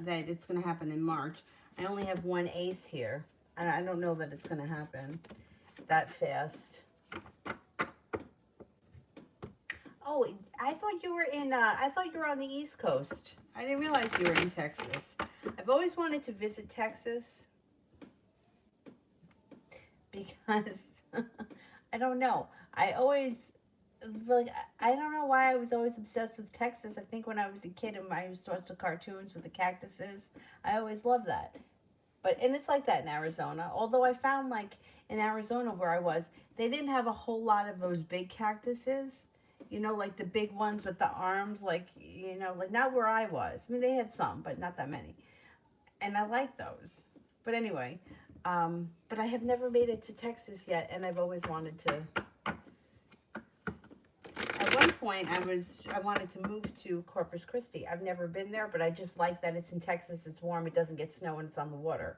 that it's going to happen in March. I only have one ace here. I don't know that it's going to happen that fast. Oh, I thought you were in, I thought you were on the East Coast. I didn't realize you were in Texas. I've always wanted to visit Texas because, I don't know. I always, like, I don't know why I was always obsessed with Texas. I think when I was a kid and I used to watch the cartoons with the cactuses, I always loved that. But, and it's like that in Arizona. Although I found, like, in Arizona where I was, they didn't have a whole lot of those big cactuses. You know, like the big ones with the arms, like, you know, like not where I was. I mean, they had some, but not that many. And I like those. But anyway, but I have never made it to Texas yet, and I've always wanted to. At one point, I wanted to move to Corpus Christi. I've never been there, but I just like that it's in Texas. It's warm. It doesn't get snow, and it's on the water.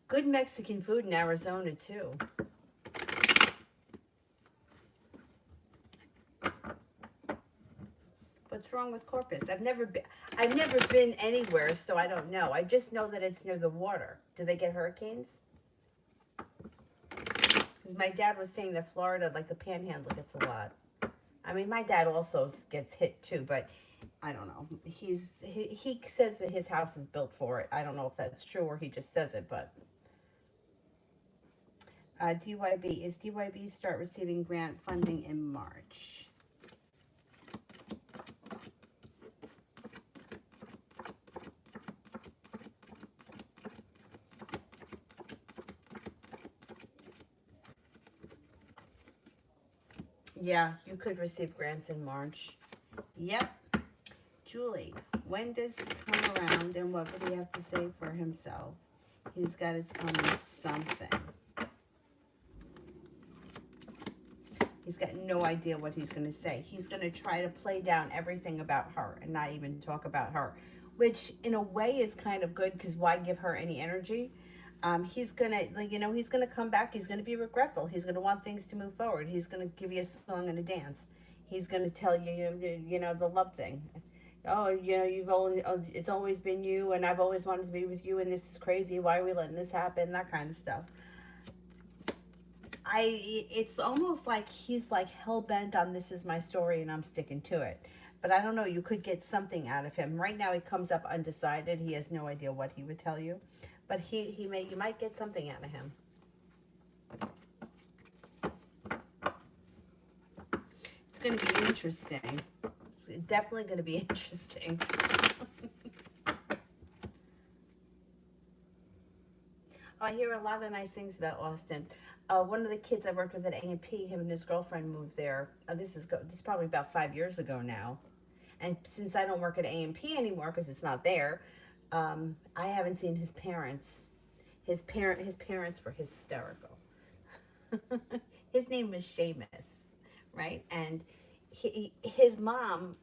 Good Mexican food in Arizona too. What's wrong with Corpus? I've never been anywhere, so I don't know. I just know that it's near the water. Do they get hurricanes? Because my dad was saying that Florida, like the Panhandle, gets a lot. I mean, my dad also gets hit too, but I don't know. He says that his house is built for it. I don't know if that's true or he just says it, but DYB, is DYB start receiving grant funding in March? Yeah, you could receive grants in March. Yep. Julie, when does he come around and what would he have to say for himself? He's got his own something. He's got no idea what he's going to say. He's going to try to play down everything about her and not even talk about her, which in a way is kind of good because why give her any energy? He's going to, like, you know, he's going to come back. He's going to be regretful. He's going to want things to move forward. He's going to give you a song and a dance. He's going to tell you, you know, the love thing. Oh, you know, it's always been you and I've always wanted to be with you and this is crazy. Why are we letting this happen? That kind of stuff. It's almost like he's like hell-bent on this is my story and I'm sticking to it. But I don't know, you could get something out of him. Right now he comes up undecided. He has no idea what he would tell you. But you might get something out of him. It's going to be interesting. It's definitely going to be interesting. Oh, I hear a lot of nice things about Austin. One of the kids I worked with at A&P, him and his girlfriend moved there. This is probably about 5 years ago now. And since I don't work at A&P anymore because it's not there, I haven't seen his parents. His parents were hysterical. His name was Seamus, right? And his mom,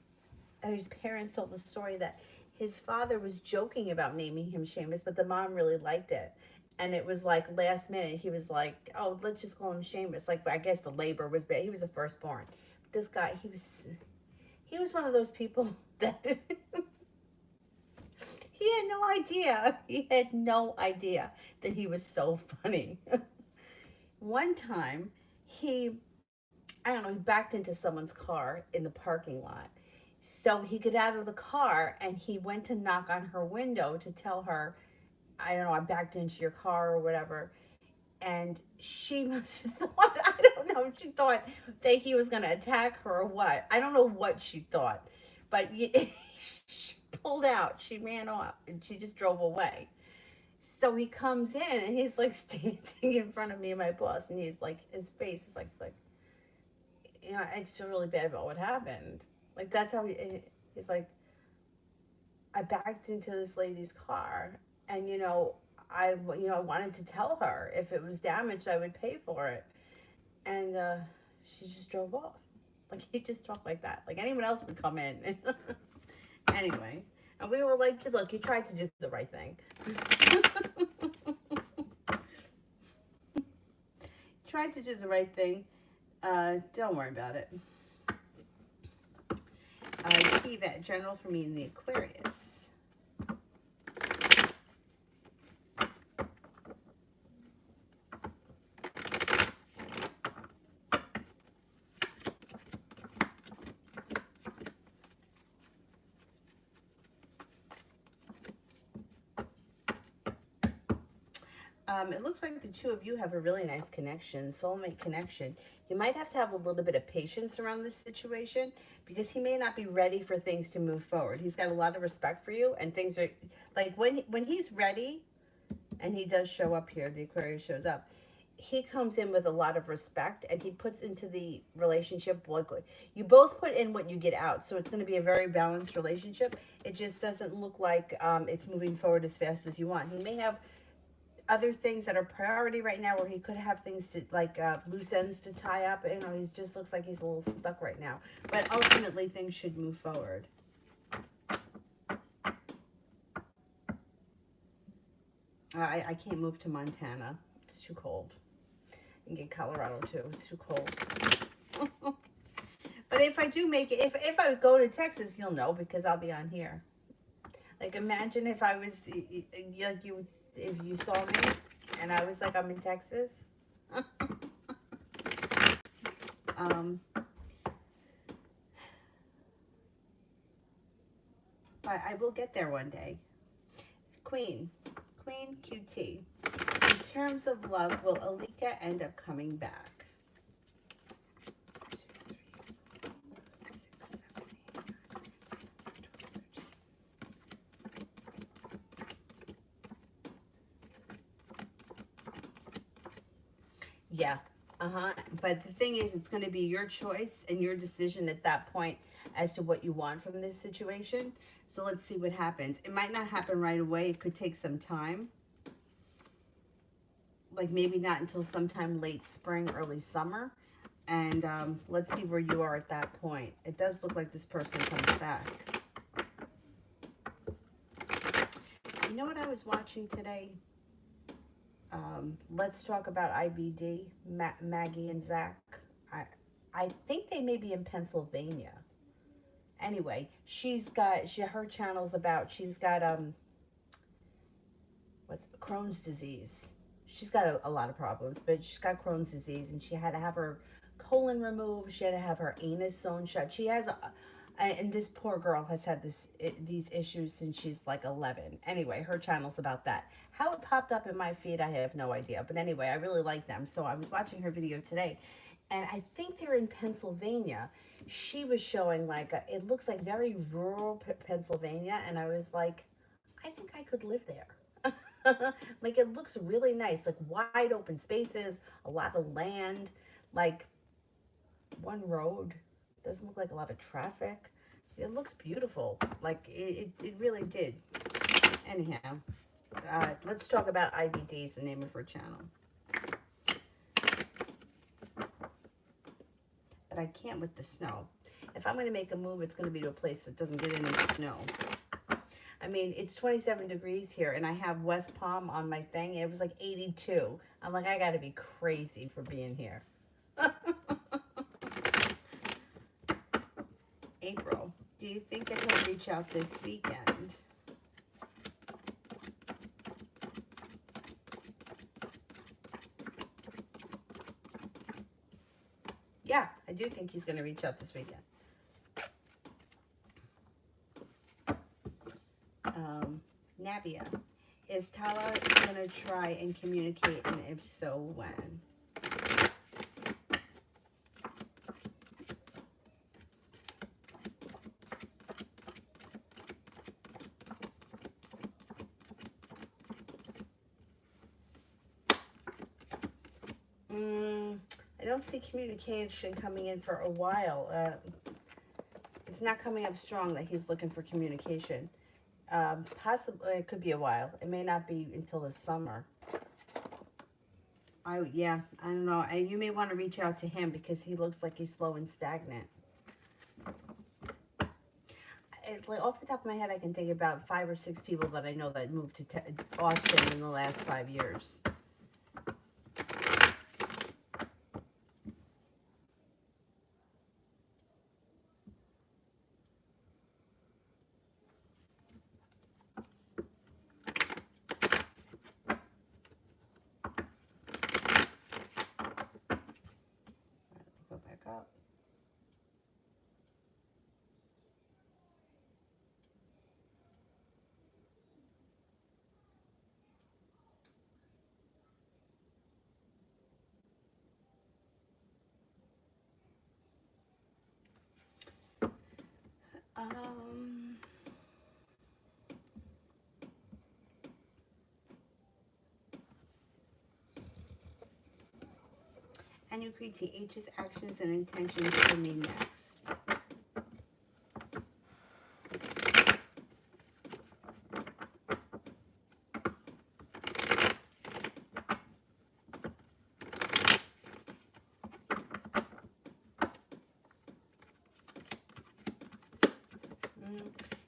his parents told the story that his father was joking about naming him Seamus, but the mom really liked it. And it was like last minute, he was like, "Oh, let's just call him Seamus." Like, I guess the labor was bad. He was the firstborn. This guy, he was one of those people that he had no idea. He had no idea that he was so funny. One time, I don't know, he backed into someone's car in the parking lot. So he got out of the car and he went to knock on her window to tell her, I don't know, I backed into your car or whatever. And she must have thought, I don't know, she thought that he was going to attack her or what. I don't know what she thought. But she pulled out, she ran off, and she just drove away. So he comes in and he's like standing in front of me and my boss, and he's like, his face is like, I just feel really bad about what happened. Like, that's how he's like, I backed into this lady's car, and I wanted to tell her if it was damaged, I would pay for it, and she just drove off. Like, he just talked like that. Like, anyone else would come in. Anyway, and we were like, look, you tried to do the right thing. Tried to do the right thing. Don't worry about it. Keep that general for me in the Aquarius. It looks like the two of you have a really nice connection, soulmate connection. You might have to have a little bit of patience around this situation because he may not be ready for things to move forward. He's got a lot of respect for you, and things are like when he's ready, and he does show up here. The Aquarius shows up. He comes in with a lot of respect, and he puts into the relationship like you both put in what you get out. So it's going to be a very balanced relationship. It just doesn't look like it's moving forward as fast as you want. He may have other things that are priority right now where he could have things to like loose ends to tie up. He just looks like he's a little stuck right now, but ultimately things should move forward. I can't move to Montana. It's too cold. You can get Colorado too. It's too cold. But if I do make it, if I go to Texas, you'll know because I'll be on here. Like, imagine if I was, like, if you saw me and I was like, I'm in Texas. But I will get there one day. Queen QT. In terms of love, will Alika end up coming back? Yeah. But the thing is, it's going to be your choice and your decision at that point as to what you want from this situation. So let's see what happens. It might not happen right away. It could take some time. Like maybe not until sometime late spring, early summer. And let's see where you are at that point. It does look like this person comes back. You know what I was watching today? Let's talk about IBD, Maggie and Zach. I think they may be in Pennsylvania. Anyway, her channel's about, she's got, Crohn's disease. She's got a lot of problems, but she's got Crohn's disease, and she had to have her colon removed. She had to have her anus sewn shut. She has and this poor girl has had these issues since she's like 11. Anyway, her channel's about that. How it popped up in my feed, I have no idea. But anyway, I really like them. So I was watching her video today, and I think they're in Pennsylvania. She was showing like, it looks like very rural Pennsylvania. And I was like, I think I could live there. Like, it looks really nice, like wide open spaces, a lot of land, like one road. Doesn't look like a lot of traffic. It looks beautiful. Like, it really did. Anyhow, let's talk about IBDs, the name of her channel. But I can't with the snow. if I'm going to make a move, it's going to be to a place that doesn't get any snow. I mean, it's 27 degrees here, and I have West Palm on my thing. It was like 82. I'm like, I got to be crazy for being here. April, do you think that he'll reach out this weekend? Yeah, I do think he's going to reach out this weekend. Navia, is Tala going to try and communicate, and if so, when? I don't see communication coming in for a while. It's not coming up strong that he's looking for communication. Possibly, it could be a while. It may not be until the summer. Yeah, I don't know. You may want to reach out to him because he looks like he's slow and stagnant. Like off the top of my head, I can think about 5 or 6 people that I know that moved to Austin in the last 5 years. Go back up. And you create TH's actions and intentions for me next.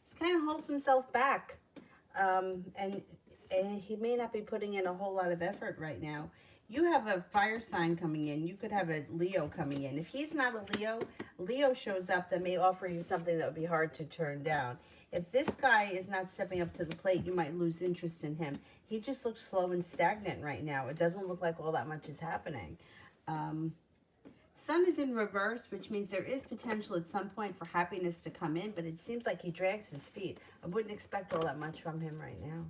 He kind of holds himself back. And he may not be putting in a whole lot of effort right now. You have a fire sign coming in. You could have a Leo coming in. If he's not a Leo, Leo shows up that may offer you something that would be hard to turn down. If this guy is not stepping up to the plate, you might lose interest in him. He just looks slow and stagnant right now. It doesn't look like all that much is happening. Sun is in reverse, which means there is potential at some point for happiness to come in, but it seems like he drags his feet. I wouldn't expect all that much from him right now.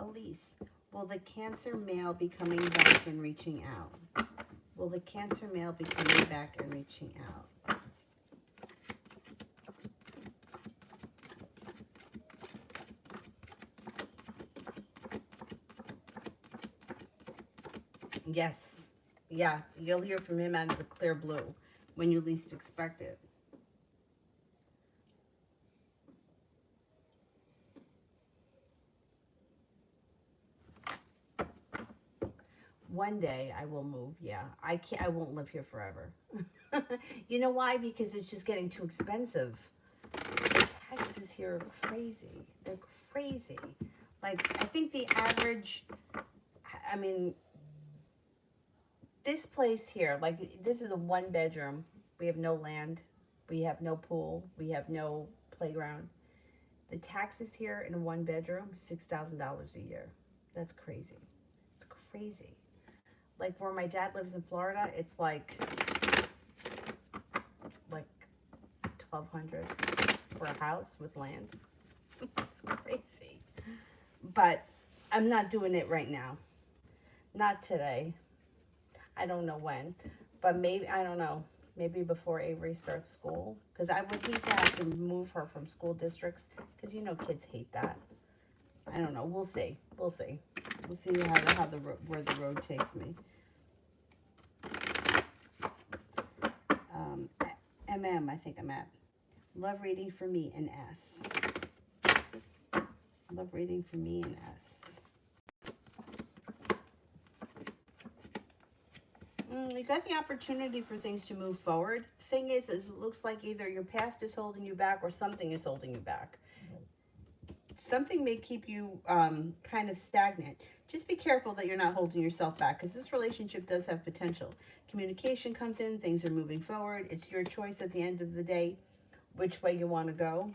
Elise, will the Cancer male be coming back and reaching out? Will the Cancer male be coming back and reaching out? Yes. Yeah, you'll hear from him out of the clear blue when you least expect it. One day I will move. Yeah, I won't live here forever. You know why? Because it's just getting too expensive. The taxes here are crazy. They're crazy. Like, I think the average, I mean, this place here, like, this is a 1-bedroom. We have no land. We have no pool. We have no playground. The taxes here in a 1-bedroom, $6,000 a year. That's crazy. It's crazy. Like, where my dad lives in Florida, it's like $1,200 for a house with land. It's crazy. But I'm not doing it right now. Not today. I don't know when. But maybe, I don't know. Maybe before Avery starts school. Because I would hate to have to move her from school districts. Because, you know, kids hate that. I don't know. We'll see. We'll see. We'll see where the road takes me. I think I'm at. Love reading for me, an S. love reading for me and S. You got the opportunity for things to move forward. Thing is it looks like either your past is holding you back or something is holding you back. Something may keep you kind of stagnant. Just be careful that you're not holding yourself back, because this relationship does have potential. Communication comes in, things are moving forward. It's your choice at the end of the day which way you want to go.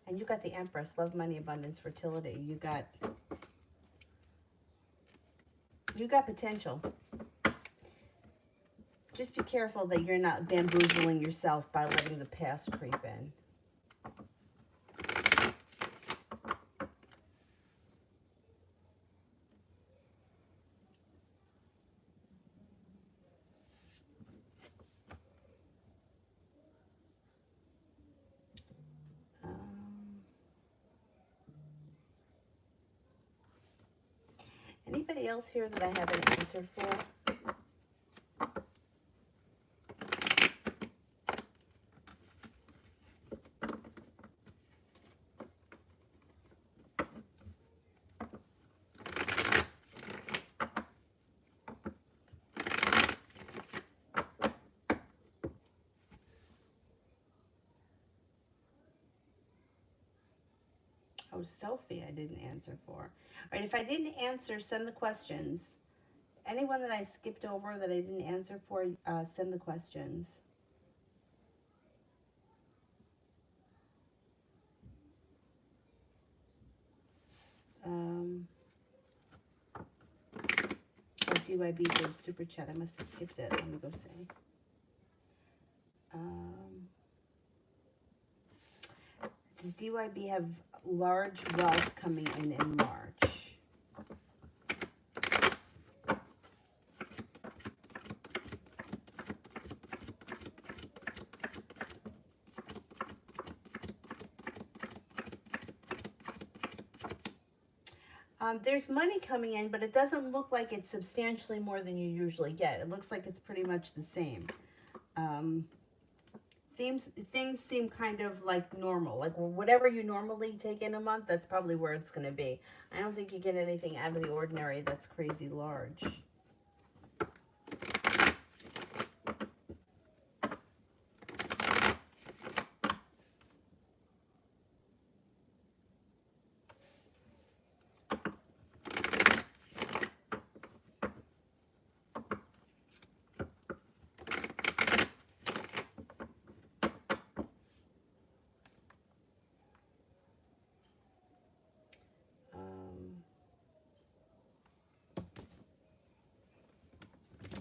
And you got the Empress, love, money, abundance, fertility. You got potential. Just be careful that you're not bamboozling yourself by letting the past creep in. Anybody else here that I haven't answered for? Oh, Sophie, I didn't answer for. All right, if I didn't answer, send the questions. Anyone that I skipped over that I didn't answer for, send the questions. DYB goes super chat. I must have skipped it. Let me go see. Does DYB have large wealth coming in March? There's money coming in, but it doesn't look like it's substantially more than you usually get. It looks like it's pretty much the same. Things seem kind of like normal. Like whatever you normally take in a month, that's probably where it's going to be. I don't think you get anything out of the ordinary that's crazy large.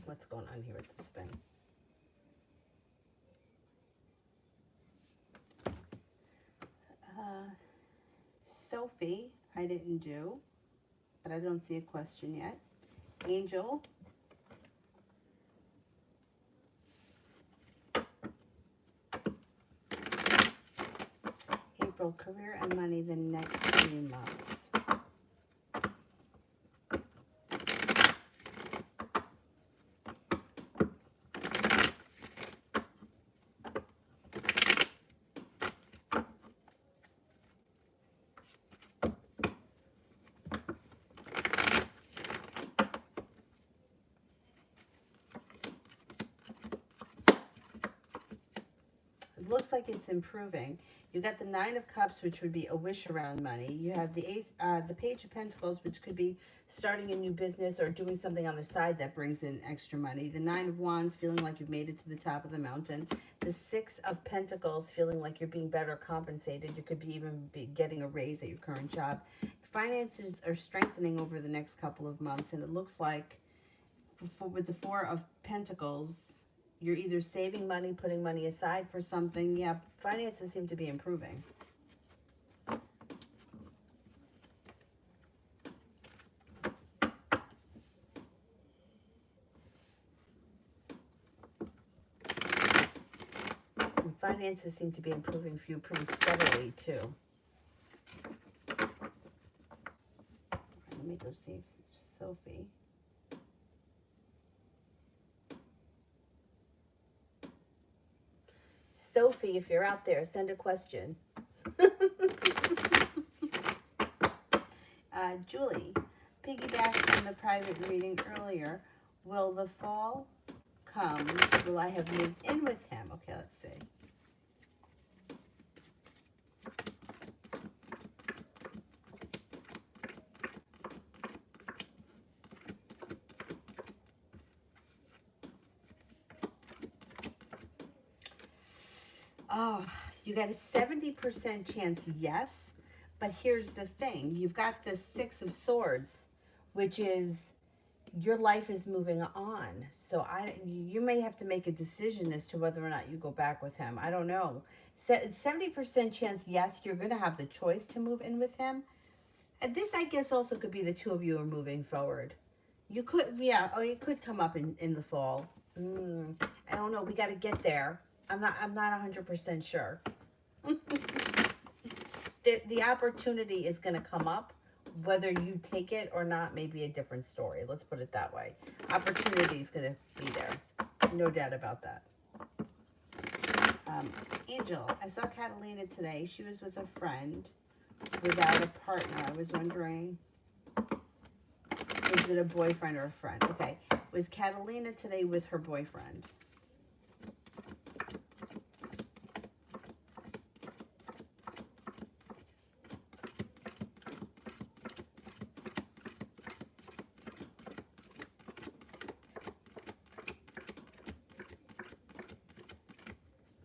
What's going on here with this thing? Sophie, I didn't do, but I don't see a question yet. Angel. April, career and money the next 3 months. Looks like it's improving. You got the 9 of Cups, which would be a wish around money. You have the the Page of Pentacles, which could be starting a new business or doing something on the side that brings in extra money. The 9 of Wands, feeling like you've made it to the top of the mountain. The 6 of Pentacles, feeling like you're being better compensated. You could even be getting a raise at your current job. Finances are strengthening over the next couple of months, and it looks like with the 4 of Pentacles, you're either saving money, putting money aside for something. Yeah, finances seem to be improving. And finances seem to be improving for you pretty steadily, too. Let me go see Sophie. Sophie, if you're out there, send a question. Julie, piggyback on the private reading earlier, will the fall come? Will I have moved in with him? Okay, let's see. Oh, you got a 70% chance yes, but here's the thing. You've got the Six of Swords, which is your life is moving on. So you may have to make a decision as to whether or not you go back with him. I don't know. 70% chance yes, you're going to have the choice to move in with him. And this, I guess, also could be the two of you are moving forward. You could, yeah, oh, it could come up in the fall. I don't know. We got to get there. I'm not 100% sure. The opportunity is going to come up. Whether you take it or not may be a different story. Let's put it that way. Opportunity is going to be there. No doubt about that. Angel, I saw Catalina today. She was with a friend without a partner. I was wondering, is it a boyfriend or a friend? Okay. Was Catalina today with her boyfriend?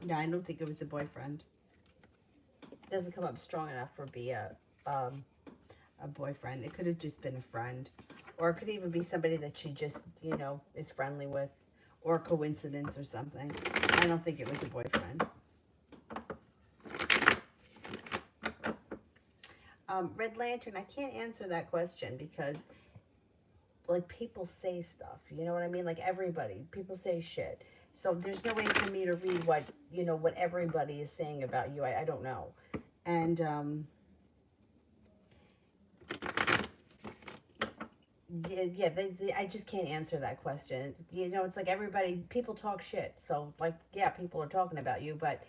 No, I don't think it was a boyfriend. It doesn't come up strong enough for be a boyfriend. It could have just been a friend. Or it could even be somebody that she just, you know, is friendly with. Or a coincidence or something. I don't think it was a boyfriend. Red Lantern, I can't answer that question because, like, people say stuff. You know what I mean? Like, everybody. People say shit. So there's no way for me to read what, you know, what everybody is saying about you. I don't know. And, I just can't answer that question. You know, it's like everybody, people talk shit. So, like, yeah, people are talking about you, but,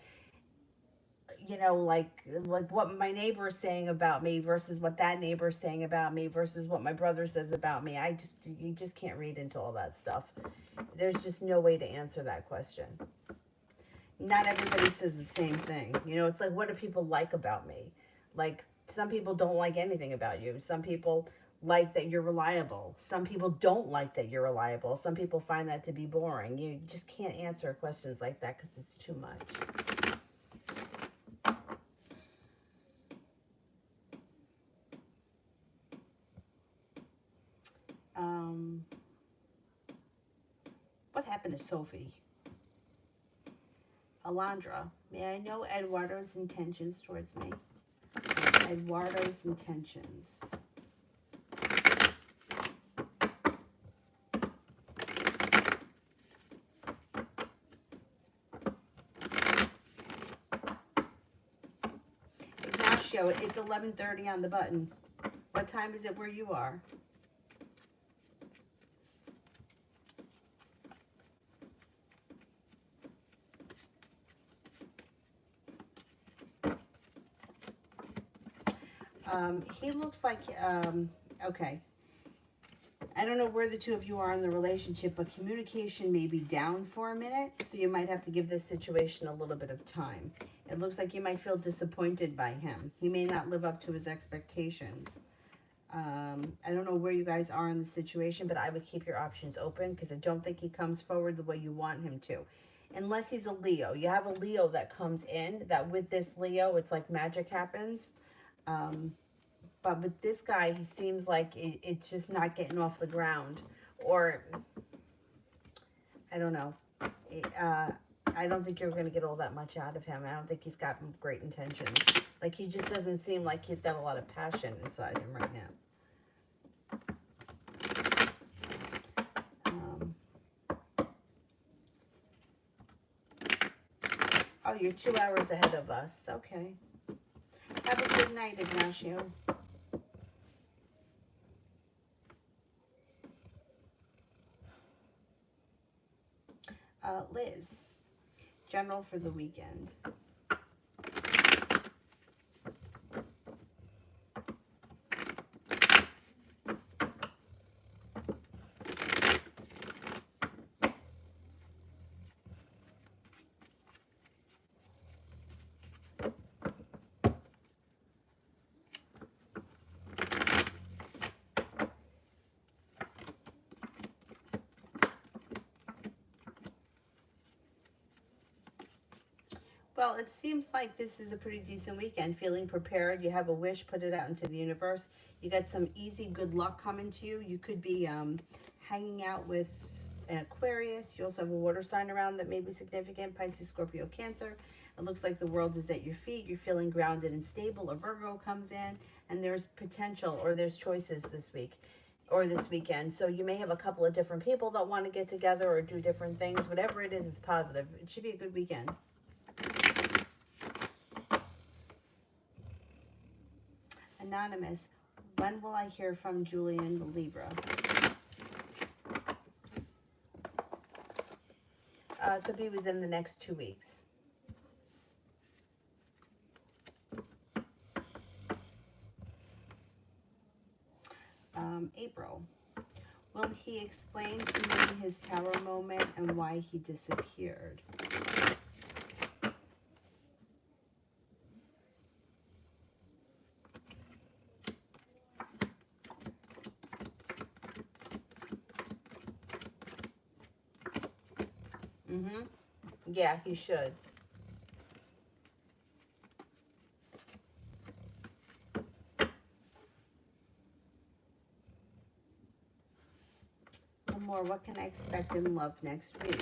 you know, like what my neighbor is saying about me versus what that neighbor is saying about me versus what my brother says about me. You just can't read into all that stuff. There's just no way to answer that question. Not everybody says the same thing. You know, it's like, what do people like about me? Like, some people don't like anything about you. Some people like that you're reliable. Some people don't like that you're reliable. Some people find that to be boring. You just can't answer questions like that because it's too much. What happened to Sophie? Alondra, may I know Eduardo's intentions towards me? Eduardo's intentions. Ignacio, it's 11:30 on the button. What time is it where you are? He looks like, okay. I don't know where the two of you are in the relationship, but communication may be down for a minute, so you might have to give this situation a little bit of time. It looks like you might feel disappointed by him. He may not live up to his expectations. I don't know where you guys are in the situation, but I would keep your options open because I don't think he comes forward the way you want him to. Unless he's a Leo. You have a Leo that comes in, that with this Leo, it's like magic happens. But with this guy, he seems like it's just not getting off the ground. Or, I don't know. I don't think you're going to get all that much out of him. I don't think he's got great intentions. Like, he just doesn't seem like he's got a lot of passion inside him right now. Oh, you're 2 hours ahead of us. Okay. Have a good night, Ignacio. Liz, General for the weekend. Well, it seems like this is a pretty decent weekend. Feeling prepared. You have a wish, put it out into the universe. You got some easy good luck coming to you. You could be hanging out with an Aquarius. You also have a water sign around that may be significant. Pisces, Scorpio, Cancer. It looks like the world is at your feet. You're feeling grounded and stable. A Virgo comes in, and there's potential or there's choices this week or this weekend. So you may have a couple of different people that want to get together or do different things. Whatever it is, it's positive. It should be a good weekend. Anonymous, when will I hear from Julian Libra? It could be within the next 2 weeks. April, will he explain to me his tower moment and why he disappeared? Yeah, he should. One more. What can I expect in love next week?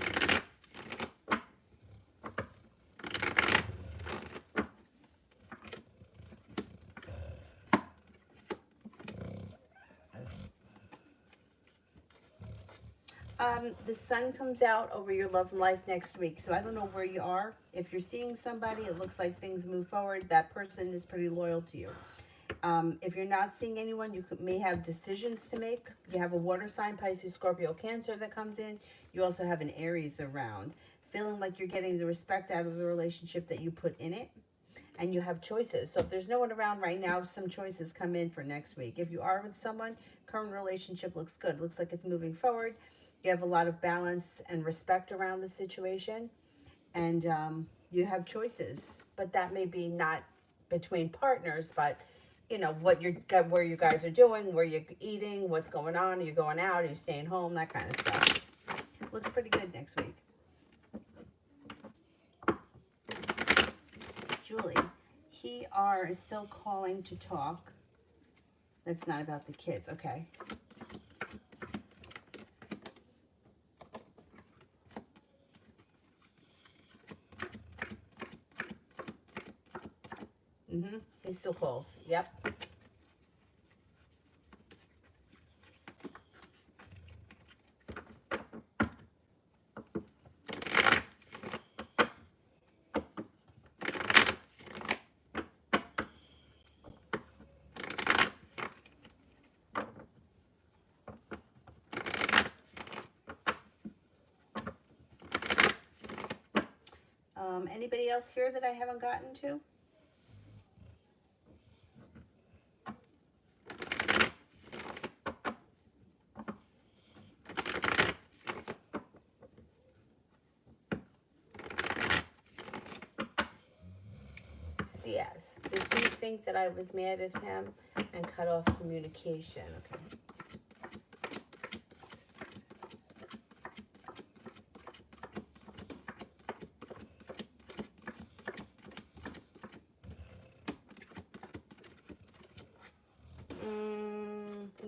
The sun comes out over your love life next week. So I don't know where you are. If you're seeing somebody, it looks like things move forward. That person is pretty loyal to you. If you're not seeing anyone, you may have decisions to make. You have a water sign, Pisces, Scorpio, Cancer that comes in. You also have an Aries around. Feeling like you're getting the respect out of the relationship that you put in it. And you have choices. So if there's no one around right now, some choices come in for next week. If you are with someone, current relationship looks good. Looks like it's moving forward. You have a lot of balance and respect around the situation. And you have choices. But that may be not between partners, but you know, where you guys are doing, where you're eating, what's going on. Are you going out? Are you staying home? That kind of stuff. Looks pretty good next week. Julie, is still calling to talk. That's not about the kids. Okay. He still calls. Yep. Anybody else here that I haven't gotten to? Yes. Does he think that I was mad at him and cut off communication? Okay.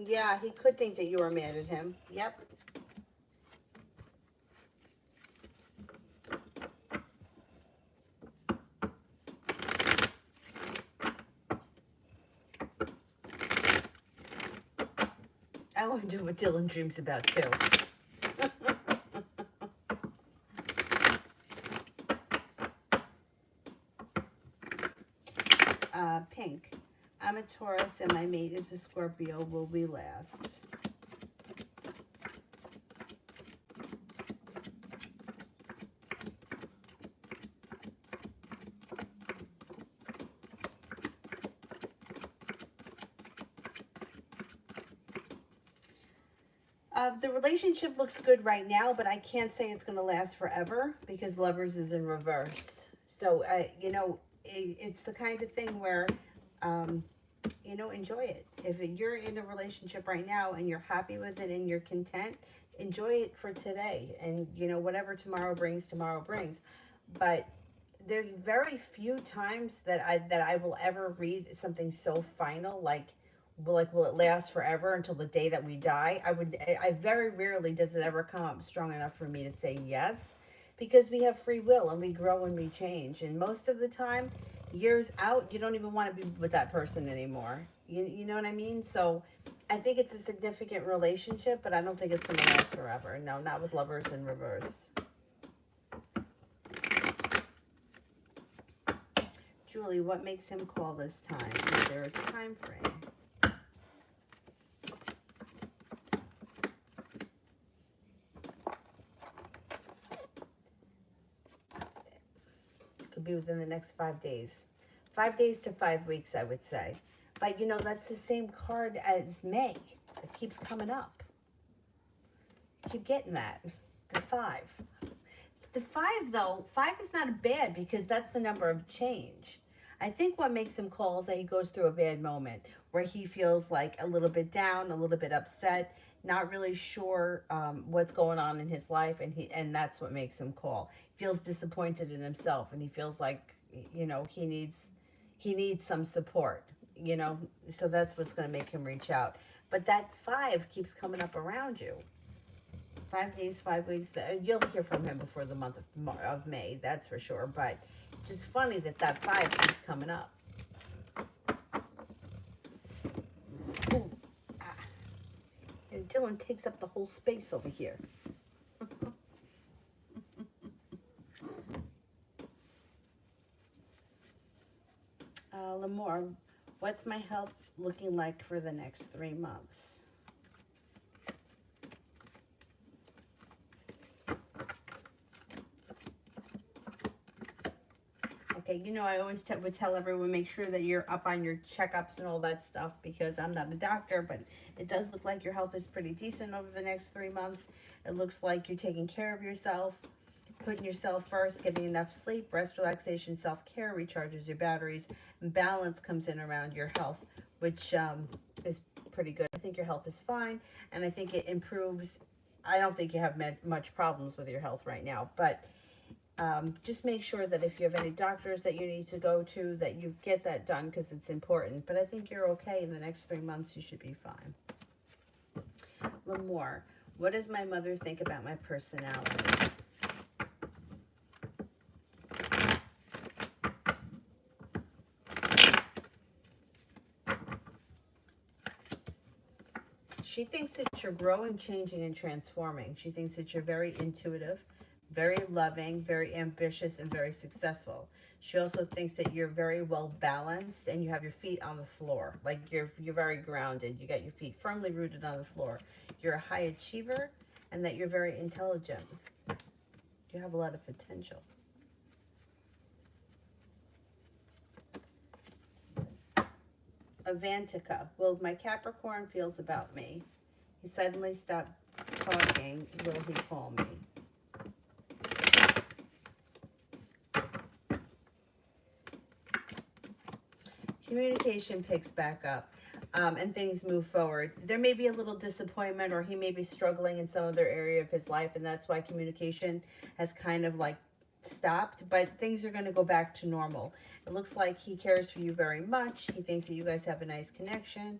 Yeah, he could think that you were mad at him. Yep. I wonder what Dylan dreams about too. Pink. I'm a Taurus and my mate is a Scorpio. Will we last? The relationship looks good right now, but I can't say it's going to last forever because Lovers is in reverse. So, you know, it's the kind of thing where, you know, enjoy it. If you're in a relationship right now and you're happy with it and you're content, enjoy it for today. And, you know, whatever tomorrow brings, tomorrow brings. But there's very few times that I will ever read something so final, like will it last forever until the day that we die? I very rarely does it ever come up strong enough for me to say yes, because we have free will and we grow and we change, and most of the time, years out, you don't even want to be with that person anymore. You know what I mean? So I think it's a significant relationship, but I don't think it's going to last forever. No, not with Lovers in reverse. Julie, what makes him call this time? Is there a time frame? Could be within the next 5 days. 5 days to 5 weeks, I would say. But, you know, that's the same card as May. It keeps coming up. Keep getting that. The 5. The 5, though, 5 is not bad because that's the number of change. I think what makes him call is that he goes through a bad moment where he feels like a little bit down, a little bit upset, not really sure what's going on in his life, and that's what makes him call. He feels disappointed in himself, and he feels like, you know, he needs some support, you know, so that's what's going to make him reach out. But that 5 keeps coming up around you. 5 days, 5 weeks. You'll hear from him before the month of May, that's for sure. But just funny that 5 keeps coming up. Ooh, ah. And Dylan takes up the whole space over here. Lamore, what's my health looking like for the next 3 months? Okay, you know, I always would tell everyone, make sure that you're up on your checkups and all that stuff, because I'm not a doctor, but it does look like your health is pretty decent over the next 3 months. It looks like you're taking care of yourself, putting yourself first, getting enough sleep, rest, relaxation, self-care recharges your batteries, and balance comes in around your health, which is pretty good. I think your health is fine, and I think it improves. I don't think you have much problems with your health right now, but just make sure that if you have any doctors that you need to go to, that you get that done because it's important. But I think you're okay. In the next 3 months, you should be fine. Lamore, what does my mother think about my personality? She thinks that you're growing, changing, and transforming. She thinks that you're very intuitive, very loving, very ambitious, and very successful. She also thinks that you're very well balanced and you have your feet on the floor. Like you're very grounded. You got your feet firmly rooted on the floor. You're a high achiever and that you're very intelligent. You have a lot of potential. Avantika, well, my Capricorn feels about me. He suddenly stopped talking. Will he call me? Communication picks back up and things move forward. There may be a little disappointment, or he may be struggling in some other area of his life, and that's why communication has kind of like stopped, but things are going to go back to normal. It looks like he cares for you very much. He thinks that you guys have a nice connection.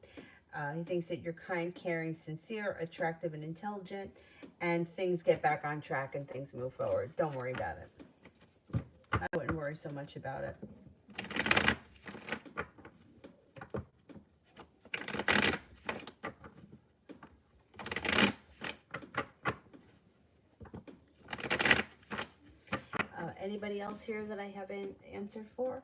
He thinks that you're kind, caring, sincere, attractive, and intelligent, and things get back on track and things move forward. Don't worry about it. I wouldn't worry so much about it. Anybody else here that I haven't answered for?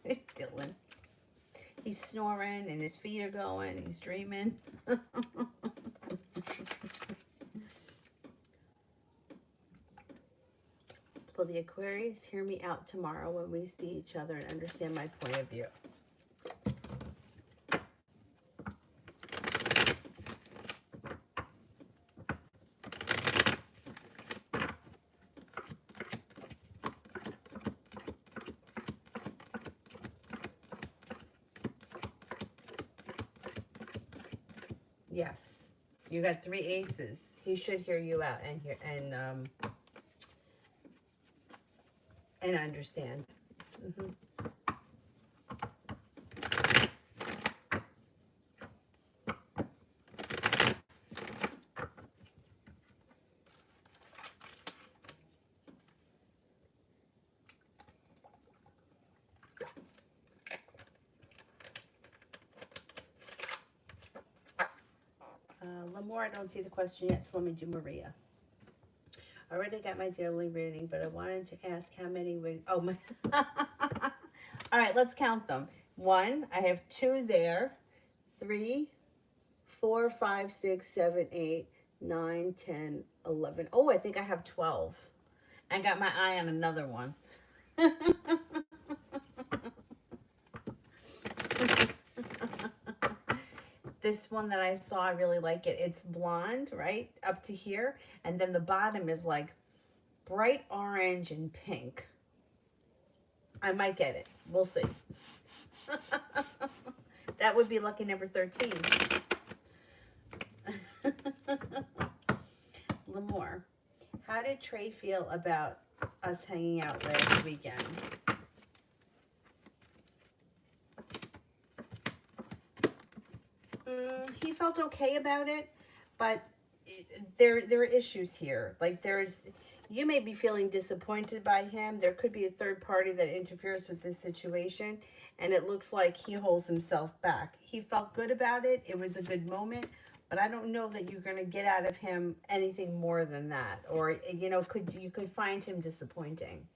Dylan. He's snoring and his feet are going. He's dreaming. Well, the Aquarius hear me out tomorrow when we see each other and understand my point of view? Yes. You got 3 aces. He should hear you out and understand. Lamore, I don't see the question yet, so let me do Maria. I already got my daily reading, but I wanted to ask how many would... Oh, my... All right, let's count them. 1, I have 2 there. 3, 4, 5, 6, 7, 8, 9, 10, 11. Oh, I think I have 12. I got my eye on another one. This one that I saw, I really like it. It's blonde, right, up to here. And then the bottom is like bright orange and pink. I might get it. We'll see. That would be lucky number 13. Lamore, how did Trey feel about us hanging out last weekend? He felt okay about it, but there are issues here. Like you may be feeling disappointed by him. There could be a third party that interferes with this situation, and it looks like he holds himself back. He felt good about it. It was a good moment, but I don't know that you're going to get out of him anything more than that. Or, you know, you could find him disappointing.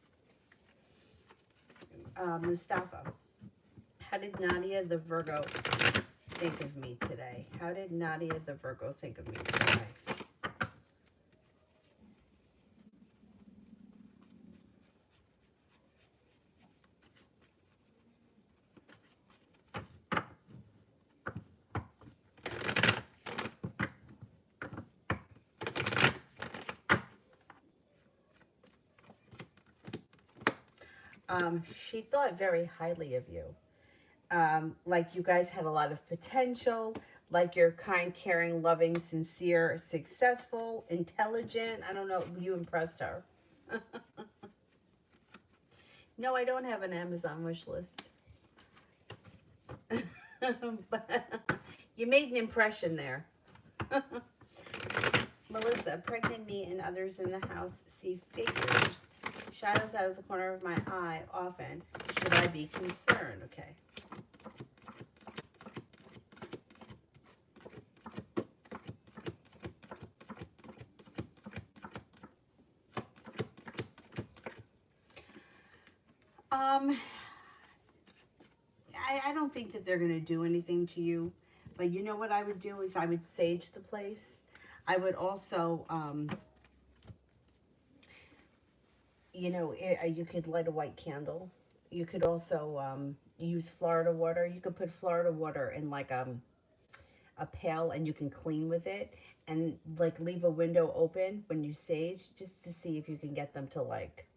Mustafa, how did Nadia the Virgo think of me today? How did Nadia the Virgo think of me today? She thought very highly of you. Like you guys had a lot of potential, like you're kind, caring, loving, sincere, successful, intelligent. I don't know, you impressed her. No, I don't have an Amazon wish list. But you made an impression there. Melissa, pregnant me and others in the house see figures, shadows out of the corner of my eye often. Should I be concerned? Okay. I don't think that they're going to do anything to you. But you know what I would do is I would sage the place. I would also, you know, you could light a white candle. You could also use Florida water. You could put Florida water in like a pail and you can clean with it. And like leave a window open when you sage just to see if you can get them to like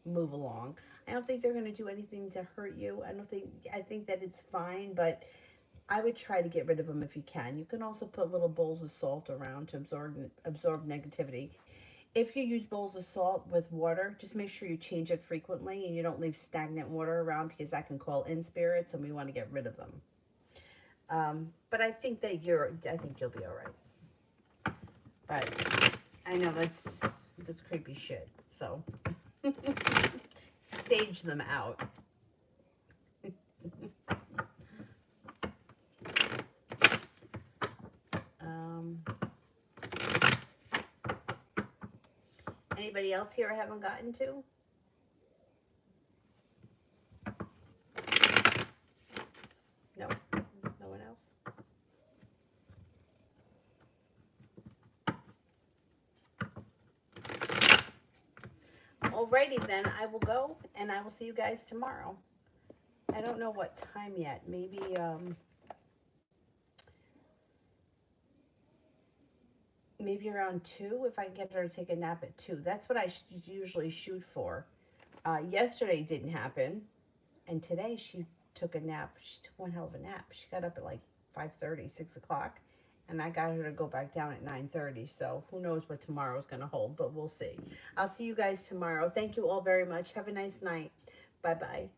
move along. I don't think they're going to do anything to hurt you. I think that it's fine, but I would try to get rid of them if you can. You can also put little bowls of salt around to absorb negativity. If you use bowls of salt with water, just make sure you change it frequently and you don't leave stagnant water around because that can call in spirits and we want to get rid of them. But I think that I think you'll be all right. But I know that's creepy shit. So stage them out. Anybody else here I haven't gotten to? No? No one else? Alrighty then, I will go, and I will see you guys tomorrow. I don't know what time yet. Maybe around 2, if I can get her to take a nap at 2. That's what I usually shoot for. Yesterday didn't happen, and today she took a nap. She took one hell of a nap. She got up at like 5:30, 6 o'clock, and I got her to go back down at 9:30. So who knows what tomorrow's going to hold, but we'll see. I'll see you guys tomorrow. Thank you all very much. Have a nice night. Bye-bye.